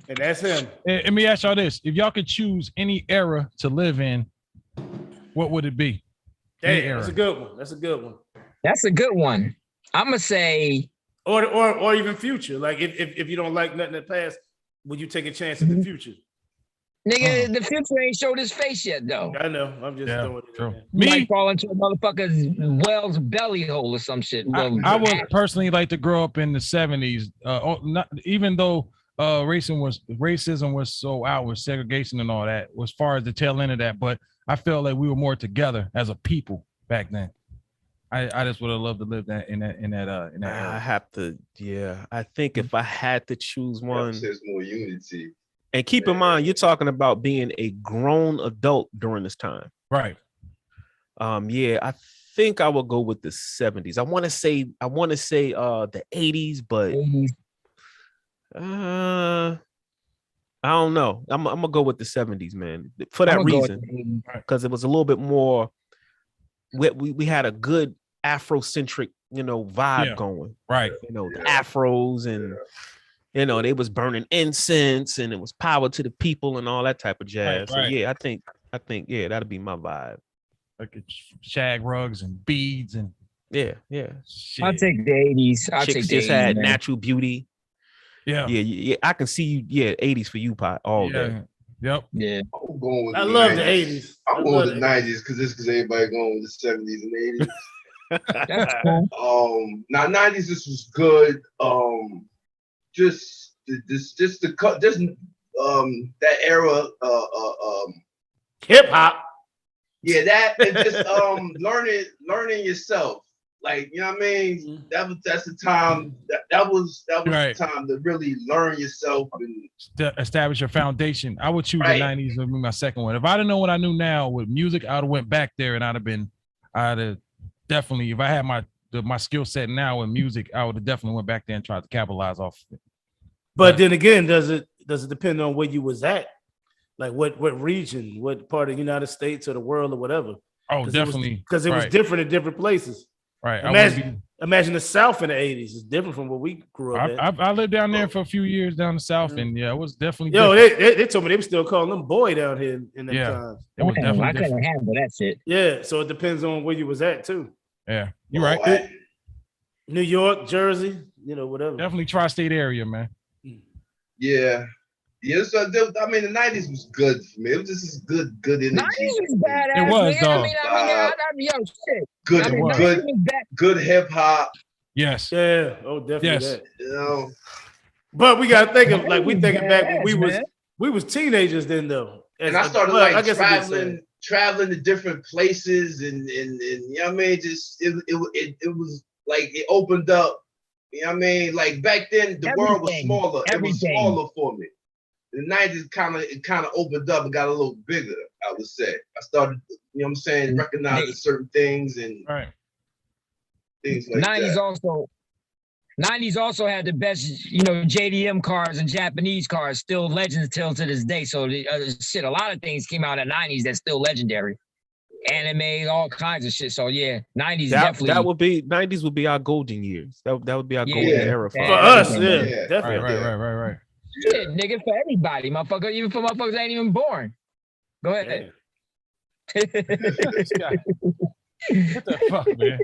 And that's him. Let me ask y'all this: if y'all could choose any era to live in, what would it be? Damn, that's a good one. That's a good one. That's a good one. I'm gonna say, or even future. Like if you don't like nothing that passed, would you take a chance in the future? nigga, the future ain't showed his face yet, though. I know. I'm just throwing it in there. He might fall into a motherfucker's whale's belly hole or some shit. I would personally like to grow up in the 70s. Even though racism was so out with segregation and all that, as far as the tail end of that, but I felt like we were more together as a people back then. I just would have loved to live in that era. I have to, I think if I had to choose one, there's more unity. And keep in mind, you're talking about being a grown adult during this time, right? I think I will go with the 70s. I want to say the 80s, but I don't know. I'm gonna go with the 70s, man, for that reason, because it was a little bit more. We had a good Afrocentric, vibe going, right? The afros and. They was burning incense and it was power to the people and all that type of jazz. Right. So I think that'll be my vibe. Like shag rugs and beads and yeah. Shit. I'll take the 80s. I'll take the just 80s, had man. natural beauty. Yeah. I can see you. Yeah, 80s for you, Pot, all day. Yep. Yeah. I'm going with I the love 90s. the 80s. I'm going with the 90s because everybody going with the 70s and 80s. That's cool. Now 90s, this was good. Just that era hip hop. Yeah, that and just learning yourself. Like, you know what I mean? That's the time that was right. the time to really learn yourself and establish your foundation. I would choose the 90s to be my second one. If I didn't know what I knew now with music, I would have went back there and I'd have definitely, if I had my skill set now in music, I would have definitely went back there and tried to capitalize off of it. But then again, does it depend on where you was at? Like what region, what part of the United States or the world or whatever? Oh, definitely. Because it was different in different places. Right. Imagine the South in the 80s. It's different from what we grew up at. I lived down there for a few years down the South, and it was definitely they told me they were still calling them boy down here in them times. It was definitely I couldn't handle that shit. Yeah, so it depends on where you was at too. Yeah, you're right. New York, Jersey, whatever. Definitely tri-state area, man. Yeah. So I mean, the 90s was good for me. It was just this good energy. 90s was badass. It was, dog. Good hip hop. Yes. Yeah. Oh, definitely that. But we gotta think of we thinking back when we was teenagers then though. And I started traveling to different places and you know what I mean? Just it was like it opened up. You know what I mean? Like back then, the world was smaller. It was smaller for me. The 90s kind of opened up and got a little bigger, I would say. I started, recognizing certain things and things like 90s that. 90s also had the best, JDM cars and Japanese cars, still legends till to this day. So a lot of things came out in the 90s that's still legendary. Anime, all kinds of shit. So yeah, 90s definitely. 90s would be our golden years. That would be our golden era for us. Yeah, definitely. Right. Shit, nigga, for everybody, motherfucker. Even for motherfuckers that ain't even born. Go ahead. What the fuck, man?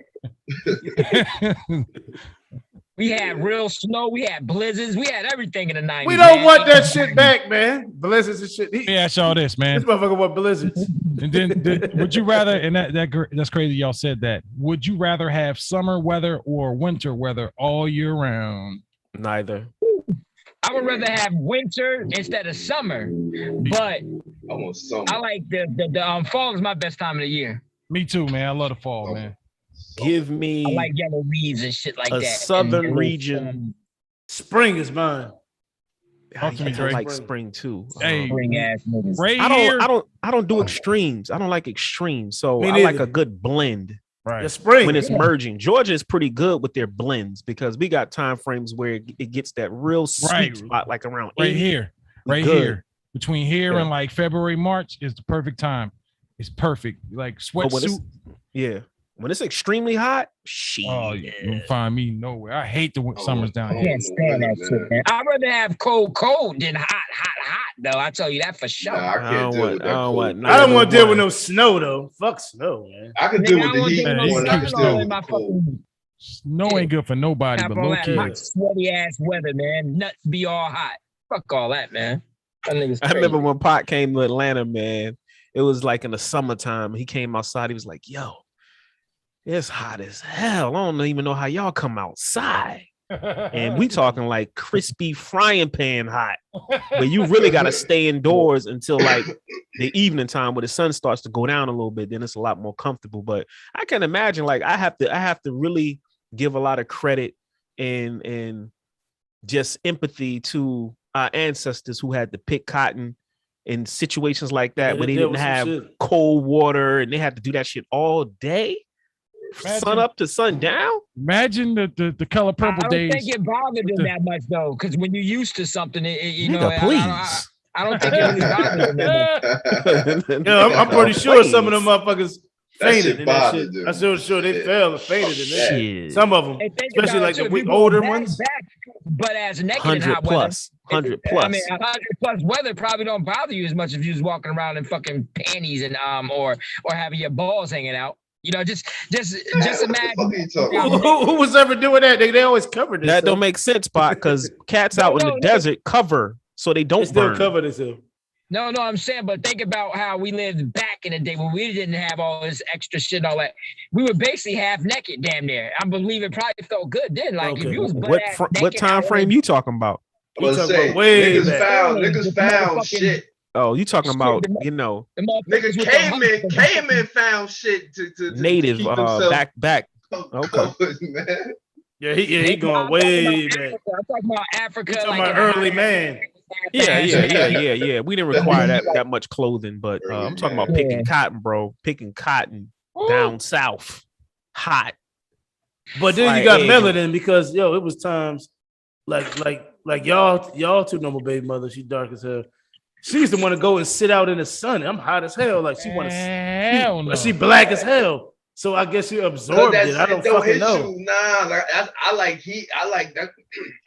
We had real snow. We had blizzards. We had everything in the 90s. We don't want that shit back, man. Blizzards and shit. Yeah, show all this, man. This motherfucker want blizzards. And then, would you rather? And that's crazy. Y'all said that. Would you rather have summer weather or winter weather all year round? Neither. I would rather have winter instead of summer, but I want summer. I like the fall is my best time of the year. Me too, man. I love the fall, man. Give me. I like yellow leaves and shit like that. Southern region. Spring is mine. I like spring too. Hey, spring ass niggas. I don't do extremes. I don't like extremes. So I like a good blend. Right. The spring. When it's merging. Georgia is pretty good with their blends because we got time frames where it gets that real sweet spot, like around right 80. here. Right good. here. Between here and like February, March is the perfect time. It's perfect. Like sweatsuit. Yeah. When it's extremely hot, shit. Oh, you don't find me nowhere. I hate the summers down I here. can't stand that shit, man. I'd rather have cold than hot, though. I tell you that for sure. Nah, I can't deal with that. I don't want to deal with no snow, though. Fuck snow, man. I can deal with the heat. Snow ain't good for nobody, but low key. Hot, sweaty ass weather, man. Nuts be all hot. Fuck all that, man. That nigga's I crazy. remember when Pot came to Atlanta, man. It was like in the summertime. He came outside. He was like, yo, it's hot as hell. I don't even know how y'all come outside. And we talking like crispy frying pan hot. But you really got to stay indoors until like the evening time where the sun starts to go down a little bit. Then it's a lot more comfortable. But I can imagine like I have to really give a lot of credit and just empathy to our ancestors who had to pick cotton in situations like that where they didn't have cold water and they had to do that shit all day. Sun up to sun down. Imagine the color purple days. I don't think it bothered them that much though, because when you're used to something, you Nigga, know, please. I don't think it really bothered them that much. Yeah, I'm pretty sure some of them motherfuckers fainted in that shit. Dude. I'm sure they fell or fainted in that shit. Some of them, especially like the older ones. But as naked 100 hot plus, weather, 100 plus. I mean, 100 plus weather probably don't bother you as much if you was walking around in fucking panties and or having your balls hanging out. You know, just imagine. Who was ever doing that? They always covered this. That don't make sense, Spot, because cats out in the desert cover so they don't still burn. cover themselves. No, I'm saying, but think about how we lived back in the day when we didn't have all this extra shit and all that. We were basically half naked, damn near. I believe it probably felt good then. Like if you was what time frame you talking about? I was saying, niggas found shit. Oh, you talking about, you know, nigga cavemen found shit to native back. Okay. Man. Yeah, he going way back. I'm talking about Africa. Talking about early man. Yeah. We didn't require that much clothing, but I'm talking about picking cotton, bro. Picking cotton down south, hot. But then you got melanin because it was times like y'all two normal baby mothers. She dark as hell. She used to want to go and sit out in the sun. I'm hot as hell. Like she want to. She black as hell. So I guess you absorbed it. I don't fucking know. Nah, like I like heat. I like that.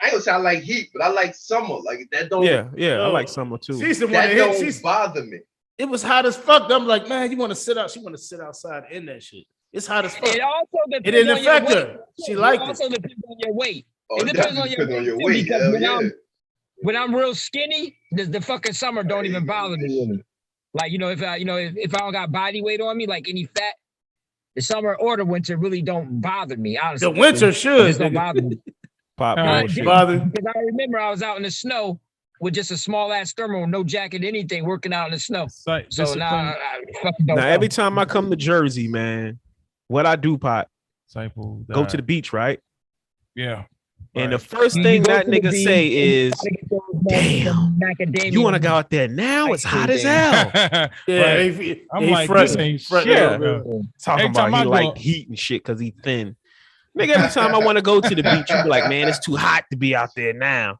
I ain't gonna say I like heat, but I like summer. Like that don't. Yeah. I like summer too. She's the one that don't bother me. It was hot as fuck. I'm like, man, you want to sit out? She want to sit outside in that shit. It's hot as fuck. It also depends. It didn't affect her. She liked it. It also depends on your weight. It depends on your weight. Because when I'm real skinny, the fucking summer don't even bother me really. Like if I don't got body weight on me, like any fat, the summer or the winter really don't bother me. Honestly, the winter should. It don't bother me. Because I remember I was out in the snow with just a small ass thermal, no jacket, anything, working out in the snow. So now I fucking don't. Now every time I come to Jersey, man, what I do, Pot, go to the beach, right? Yeah. And the first thing that nigga say is, damn, you want to go out there now? It's hot as hell. Yeah, I'm like, this ain't shit. Talking about he like heat and shit because he thin. Nigga, every time I want to go to the beach, you be like, man, it's too hot to be out there now.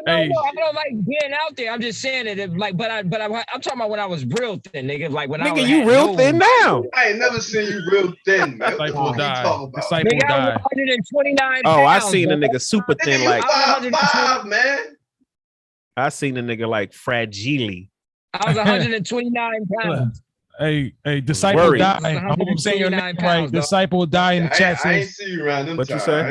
No, I don't like being out there. I'm just saying it, but I'm talking about when I was real thin, nigga. Like when you real thin now. I ain't never seen you real thin, man. Disciple died. Nigga, I was 129 pounds. Oh, I seen a nigga super thin, like 5'5", man. I seen a nigga like fragile. I was 129 pounds. Hey, Disciple die. I hope I'm saying your name right. Disciple die in the chat. I ain't see you around them. What you say?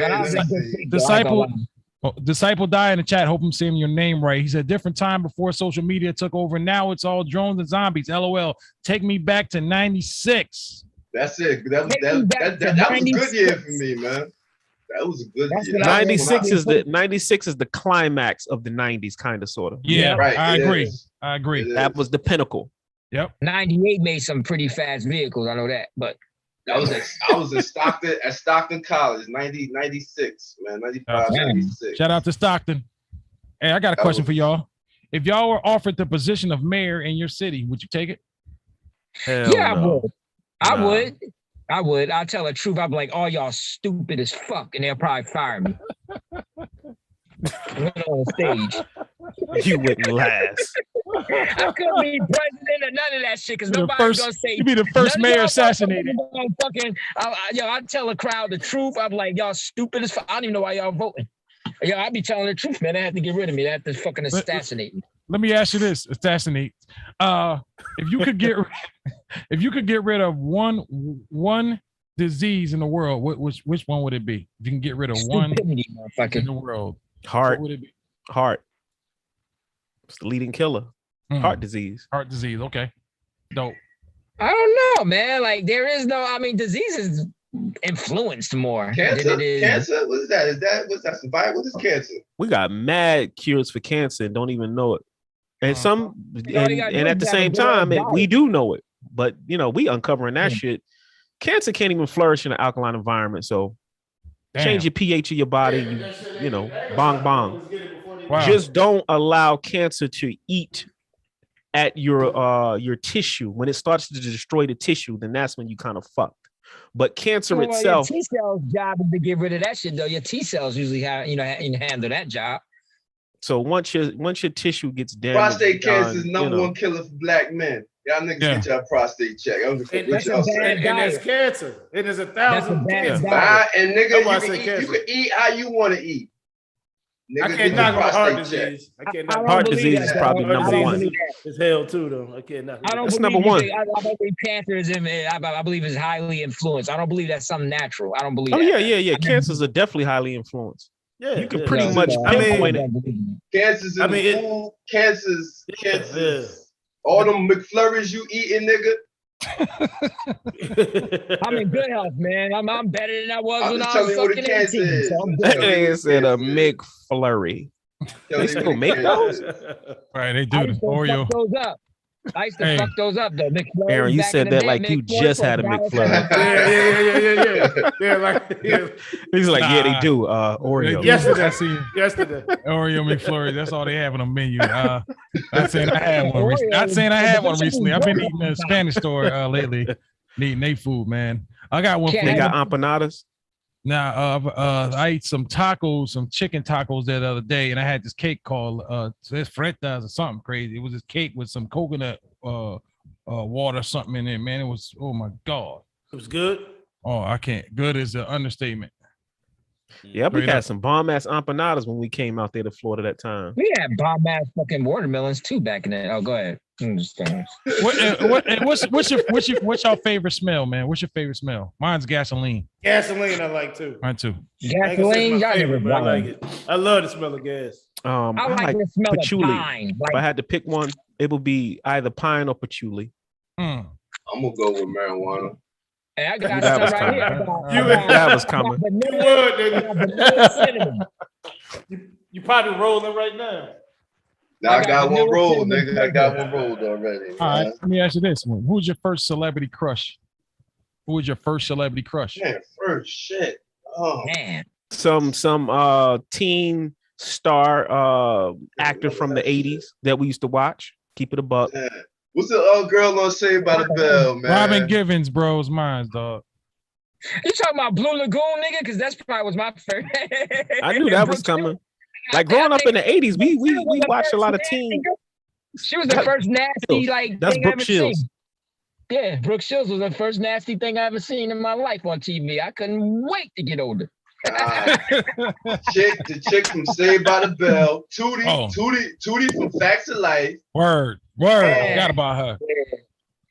Disciple die in the chat. Hope I'm saying your name right. He said different time before social media took over. Now it's all drones and zombies. LOL. Take me back to 96. That's it. That was a good year for me, man. That was a good year. 96 is the climax of the 90s, kind of, sort of. Yeah, right. I agree. That was the pinnacle. Yep. 98 made some pretty fast vehicles. I know that, but I was at Stockton College, 96, man, 95, 96. Shout out to Stockton. Hey, I got a question for y'all. If y'all were offered the position of mayor in your city, would you take it? Hell no. I would. I'll tell the truth. I'll be like, "Oh, y'all stupid as fuck," and they'll probably fire me. On stage. You wouldn't last. I couldn't be president or none of that shit because nobody's gonna say. You'd be the first mayor assassinated. I tell the crowd the truth. I'm like, y'all stupid as fuck. I don't even know why y'all voting. Yo, I be telling the truth, man. They have to get rid of me. They have to fucking assassinate me. Let me ask you this: assassinate. If you could get rid of one disease in the world, which one would it be? If you can get rid of one in the world, heart. What would it be? Heart. It's the leading killer. Heart disease. Heart disease. Okay. Dope. I don't know, man. Like there is no. I mean, disease is influenced more. Cancer. Than it is. Cancer. What's that? What's that? Survival. What is cancer? We got mad cures for cancer and don't even know it. And and at the same time, we do know it. But we uncovering that shit. Cancer can't even flourish in an alkaline environment. So change your pH of your body. Bong bong. Wow. Just don't allow cancer to eat at your tissue. When it starts to destroy the tissue, then that's when you kind of fucked. But cancer itself. Your T cells' job is to get rid of that shit, though. Your T cells usually handle that job. So once your tissue gets damaged, prostate cancer is number one killer for black men. Y'all niggas get your prostate check. And it's cancer. It is 1,000 cancer. And nigga, you can eat how you want to eat. Nigga, I can't knock on heart disease. I can't knock heart disease is probably number one. It's hell too, though. I can't knock. That's number one. I believe Panther is I believe is highly influenced. I don't believe that's something natural. I don't believe. Oh yeah. Cancers are definitely highly influenced. Yeah, you can pretty much pinpoint it. Cancers in the food. Cancers. All them McFlurries you eating, nigga. I'm in good health, man. I'm better than I was when I was fucking 18. That nigga said a McFlurry. They still make those? Right, they do. Oreo. Those up. I used to fuck those up though. McFlurry. Aaron, you said that like you just had a McFlurry. Yeah. He's like, yeah, they do. Oreo. Yesterday. Oreo McFlurry. That's all they have on the menu. Not saying I had one. Not saying I had one recently. I've been eating in a Spanish store lately, eating their food, man. I got one. They got empanadas. Now, I ate some tacos, some chicken tacos the other day, and I had this cake called fritas or something crazy. It was this cake with some coconut water, something in it, man. It was, oh my God. It was good? Oh, I can't. Good is an understatement. Yeah, we had some bomb-ass empanadas when we came out there to Florida that time. We had bomb-ass fucking watermelons too back in the. Oh, go ahead. What's your favorite smell, man? What's your favorite smell? Mine's gasoline. Gasoline, I like too. Mine too. Gasoline, y'all never I like it. I love the smell of gas. I like the smell patchouli. of pine. If I had to pick one, it would be either pine or patchouli. I'm gonna go with marijuana. Hey, I got some right here. That was coming. You probably rolling right now. I got one rolled, nigga. I got one rolled already. All right, let me ask you this one. Who's your first celebrity crush? Who was your first celebrity crush? Man, first shit. Oh man. Some teen star actor from the 80s that we used to watch. Keep it a buck. Man. What's the girl on Saved by the Bell, man? Robin Givens, bro, is mine, dog. You talking about Blue Lagoon, nigga? Because that's probably was my favorite. I knew that was coming. Like growing up in the 80s, we watched a lot of teen. She was the first nasty that's thing Brooke I ever Shields. seen. Yeah, Brooke Shields was the first nasty thing I ever seen in my life on TV. I couldn't wait to get older. The chick from Saved by the Bell, Tootie from Facts of Life. Word. I forgot about her.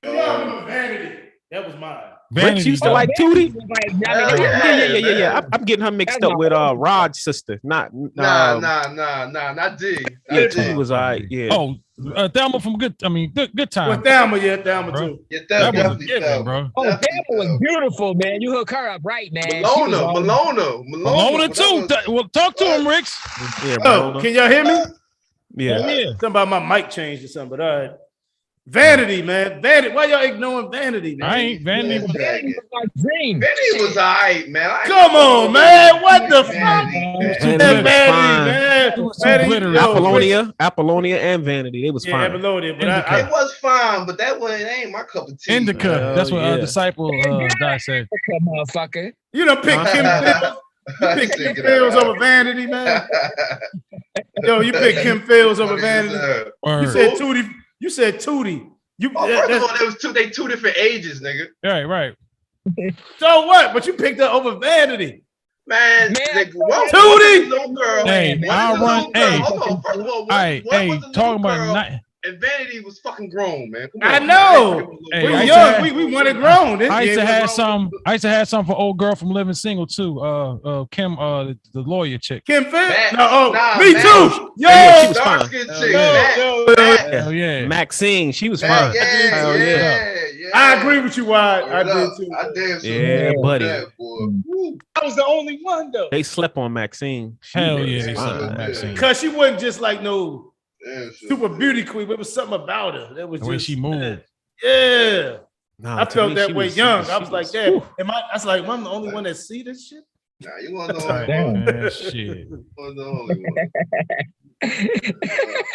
Vanity. That was mine. Bricks used to like Tootie. Yeah. I'm getting her mixed up with Rod's sister. Not D. Yeah, Tootie was all right. Yeah. Oh, Thelma from Good Time. Well, Thelma too. Yeah, that was a given, bro. Oh, Thelma was beautiful, man. You hook her up right, man. Malona too. Well, talk to him, Ricks. Yeah, can y'all hear me? Yeah. Something about my mic changed or something, but all right. Vanity, man. Vanity. Why y'all ignoring Vanity, man? I ain't Vanity. Was Vanity my dream. was alright, man. Come on, man. What the fuck? Vanity was fine. man. It was too Vanity, glittery. Apollonia, and Vanity. They was fine. Apollonia, but It was fine, but that ain't my cup of tea. Indica. That's what Disciple Di said. Motherfucker. You done pick Kim Fields. You pick Kim Fields over Vanity, man. Yo, you pick Kim Fields over Vanity. You said Tootie. You said Tootie. First of all, there was they two different ages, nigga. Right. So what? But you picked her over Vanity. Man, Tootie. Little girl. Hey, I'll run. Hey, hold on. First of all, talking about and Vanity was fucking grown, man. Come I on, know. Hey, we were young. We wanted grown. I used to have some. I used to have some for old girl from Living Single too. Kim, the lawyer chick. Kim Fields. She Me too. Yo, was fine. Hell yeah. Maxine, she was fine. Yeah. I agree with you, Wide. I did too. Yeah, buddy. That was the only one though. They slept on Maxine. Hell yeah, they slept on Maxine. Cause she wasn't just like no super beauty queen, but it was something about her. That was the way she moved. Yeah. No, I felt that way young. I was like, damn. Whew. I was like, I'm the only one that see this shit. Nah, you want the only one. Shit. You want the only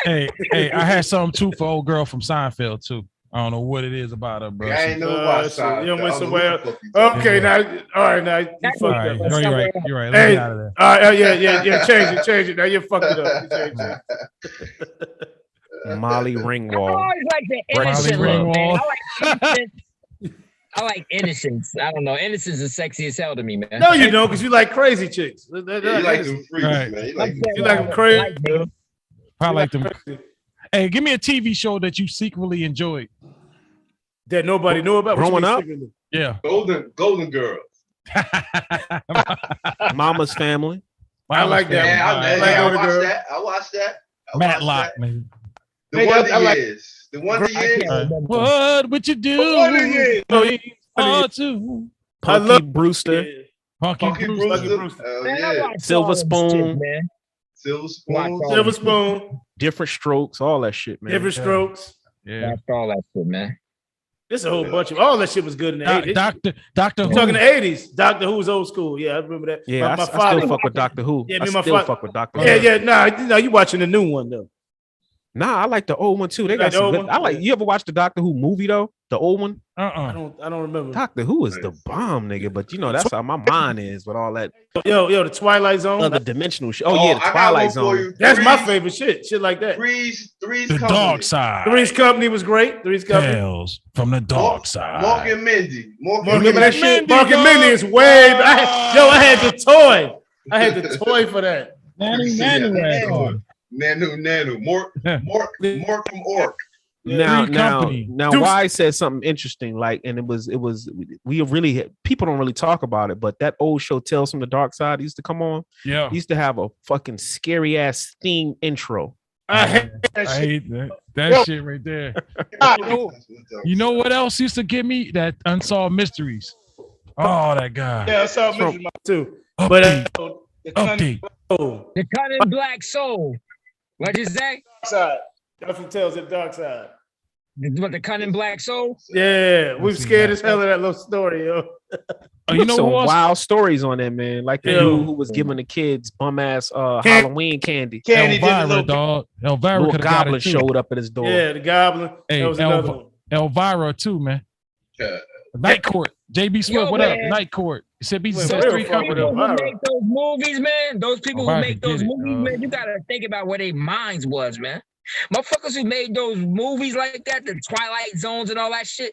one. Hey, I had something too for old girl from Seinfeld too. I don't know what it is about her, bro. I ain't know about Seinfeld. You went somewhere. Okay, now, all right, now you fucked up. You're right. Let Hey, me get out of there. Yeah. Change it. Now you fucked it up. Molly I Ringwald. always like the innocent look, man. I like innocence. I don't know. Innocence is sexy as hell to me, man. No, you don't, because you like crazy chicks. You like them freaks, man. You like them crazy. I like them. Hey, give me a TV show that you secretly enjoyed. That nobody knew about. Growing up? Yeah. Golden Girls. Mama's Family. I like that. Yeah, I watched that. Matlock, man. The Wonder Years. The Wonder Years. What would you do? Punky Brewster. Punky Brewster. Silver Spoon. Silver Spoon. Different Strokes. All that shit, man. Different Strokes. Yeah. That's all that shit, man. There's a whole bunch of all that shit was good in the 80s. Doctor Who. Talking the 80s. Doctor Who was old school. Yeah, I remember that. Yeah, I still fuck with Doctor Who. Yeah, I still fuck with Doctor Who. Yeah. Nah, you watching the new one though. Nah, I like the old one too. They got some good. I like. You ever watch the Doctor Who movie though? The old one. I don't remember. Doctor Who is the bomb, nigga. But you know that's how my mind is with all that. Yo, the Twilight Zone. Other dimensional shit. Oh yeah, the Twilight Zone. That's my favorite shit. Shit like that. Three's the Dark Side. Three's Company was great. Three's Company. Tales from the Dark Side. Mark and Mindy. Remember that shit? Mark and Mindy is way. I had the toy. I had the toy for that. Nanu. Mark from Orc. Now, why I said something interesting, like, and it was we really people don't really talk about it, but that old show Tales from the Dark Side used to come on. Yeah, used to have a fucking scary ass theme intro. I hate that shit right there. You know what else used to get me? That Unsolved Mysteries. Oh, that guy. Yeah, Unsolved Mysteries too. But The Cunning Black Soul. What'd you say? Side. That's from Tales of the Dark Side. What, the Cunning Black Soul? Yeah, we scared as hell of that little story, yo. You know some wild stories on that, man. Like the dude who was giving the kids bum ass Halloween candy. Elvira, dog. Elvira little goblin showed up at his door. Yeah, the goblin. Hey, that was another one. Elvira too, man. Night Court. JB Swift, what up? Night Court. You said those people who make those movies, man. Those people who make those movies, man. You gotta think about where their minds was, man. Motherfuckers who made those movies like that, the Twilight Zones and all that shit.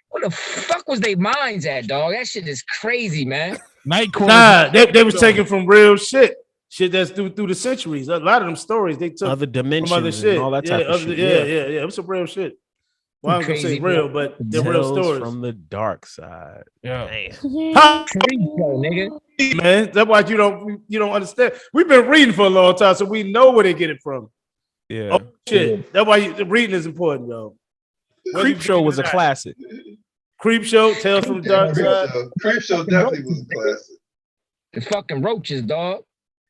Where the fuck was their minds at, dog? That shit is crazy, man. Night Court. Nah, they was taken from real shit. Shit that's through the centuries. A lot of them stories they took other dimensions from other shit. And all that type of shit. Yeah. It was some real shit. Well, I'm gonna say real, but they're real stories from the dark side. Yeah, nigga. Man, that's why you don't understand. We've been reading for a long time, so we know where they get it from. Yeah, oh, shit. That's why the reading is important, though. Creep Show was a classic. Creep Show, Tales from the Dark Side. Creep Show definitely was a classic. The fucking roaches, dog.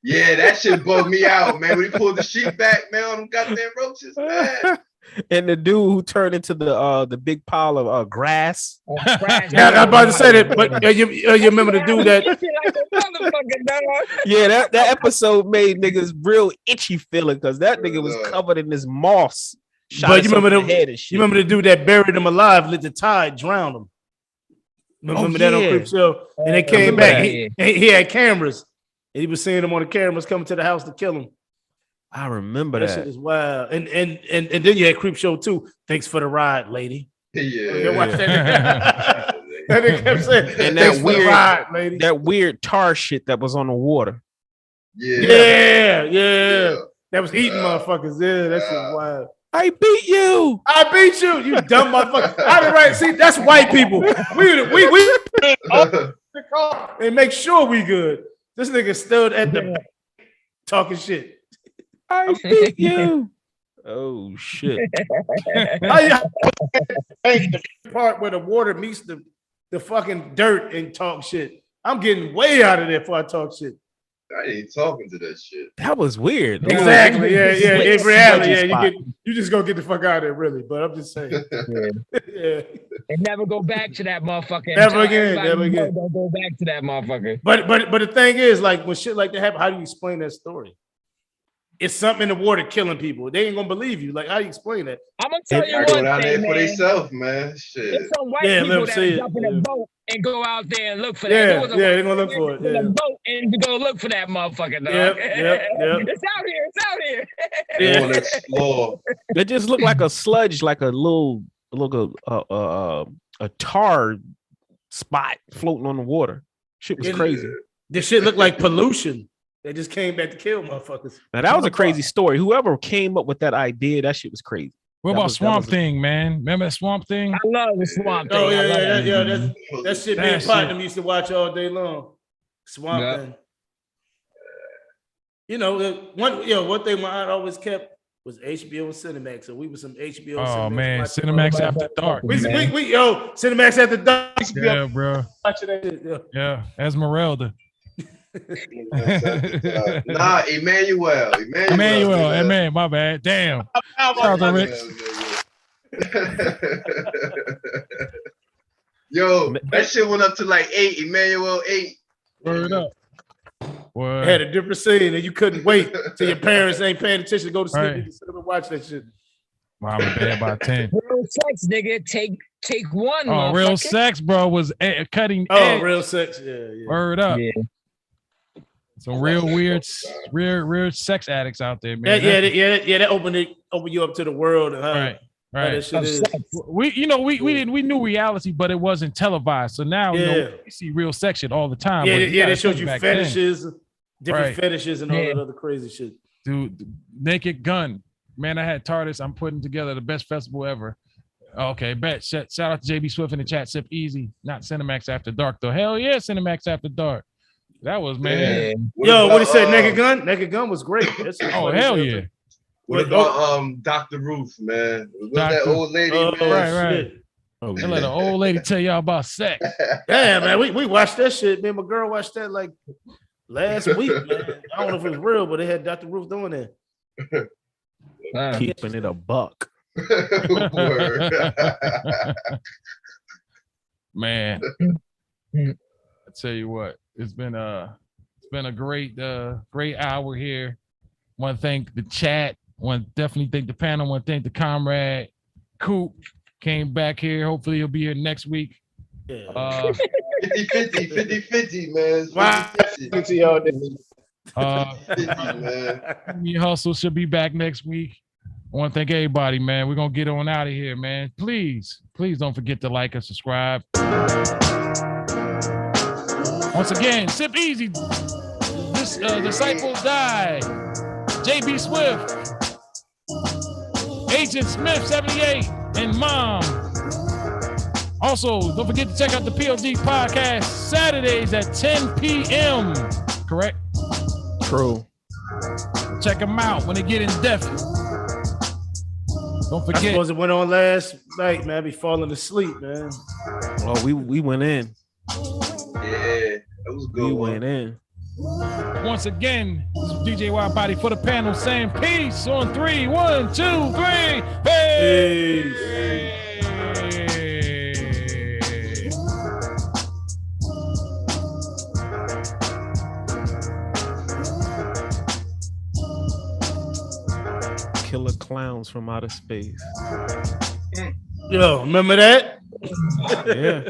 Yeah, that shit bugged me out, man. When he pulled the sheet back, man, on them goddamn roaches, man. And the dude who turned into the big pile of grass. Yeah, I was about to say that, but you remember the dude that? Yeah, that episode made niggas real itchy feeling because that nigga was covered in this moss. But you remember the dude that buried him alive, let the tide drown him. Remember that on Creep Show? And they came back. He had cameras, and he was seeing them on the cameras coming to the house to kill him. I remember that. Shit is wild. And then you had Creep Show too. Thanks for the ride, lady. Yeah. Watch that. And they kept saying, and that weird tar shit that was on the water. Yeah. That was eating motherfuckers. Yeah, that shit was wild. I beat you, you dumb motherfucker. I be right. See, that's white people. We and make sure we good. This nigga stood at the back talking shit. I beat you. Oh shit. The part where the water meets the fucking dirt and talk shit. I'm getting way out of there before I talk shit. I ain't talking to that shit. That was weird. Exactly. Yeah. In reality, you just go get the fuck out of there, really. But I'm just saying. Yeah. And never go back to that motherfucker. Never again. Don't go back to that motherfucker. But the thing is, like, when shit like that happen, how do you explain that story? It's something in the water killing people. They ain't gonna believe you. Like, how do you explain that? I'm gonna tell you one thing, out there man. for themselves, man. Shit. There's some white people that jump in a boat and go out there and look for that. Yeah, they're gonna look for it. In a boat and go look for that motherfucker, dog. Yep. It's out here. Yeah. Explore. It just looked like a sludge, like a little a tar spot floating on the water. Shit was crazy. This shit looked like pollution. They just came back to kill motherfuckers. Now that was a crazy story. Whoever came up with that idea, that shit was crazy. What about Swamp Thing, man? Remember that Swamp Thing? I love the Swamp Thing. Oh yeah. That shit me and Platinum used to watch all day long. Swamp Thing. You know, one thing my aunt always kept was HBO and Cinemax. So we were some HBO. Oh Cinemax man, Cinemax After Dark. Cinemax After Dark. Yeah, bro. Watching that shit, yeah, Esmeralda. Nah, Emmanuel. Man, my bad. Damn. Yo, that shit went up to like 8. Emmanuel 8. Word up. It had a different scene, and you couldn't wait till your parents ain't paying attention to go to sleep. Right. You can sit up and watch that shit. I'm bad by 10. Real sex, nigga. Take one. Oh, Real Sex, bro, was cutting edge. Real Sex. Yeah. Word up. Yeah. Some real weird sex addicts out there, man. That opened you up to the world. Right. That shit is. We knew reality, but it wasn't televised. So now we see real sex shit all the time. They showed you fetishes, different fetishes, and all that other crazy shit. Dude, Naked Gun, man. I had TARDIS. I'm putting together the best festival ever. Okay, bet. Shout out to JB Swift in the chat. Sip easy, not Cinemax After Dark though. Hell yeah, Cinemax After Dark. That was, man. Yo, what he said? Naked Gun. Naked Gun was great. Oh hell yeah. What about Dr. Ruth, man? That old lady, man? Right. Oh, let an old lady tell y'all about sex. Yeah, man. We watched that shit. Me and my girl watched that like last week, man. I don't know if it was real, but they had Dr. Ruth doing that. Keeping it a buck. Man. I tell you what, it's been a great hour here. Want to thank the chat. Want to definitely thank the panel. Want to thank the comrade. Coop came back here. Hopefully he'll be here next week. Yeah. 50-50, man. Wow. 50, Me Hustle should be back next week. I want to thank everybody, man. We're gonna get on out of here, man. Please don't forget to like and subscribe. Once again, sip easy. This Disciples Die. JB Swift, Agent Smith 78, and Mom. Also, don't forget to check out the PLG podcast Saturdays at 10 p.m. Correct? True. Check them out when they get in depth. Don't forget. I suppose it went on last night, man. I be falling asleep, man. Oh, we went in. Yeah, that was good. We went in. Once again, this is DJ Wide Body for the panel saying peace on 3. 1, 2, 3. Peace. Killer clowns from outer space. Yo, remember that? Yeah.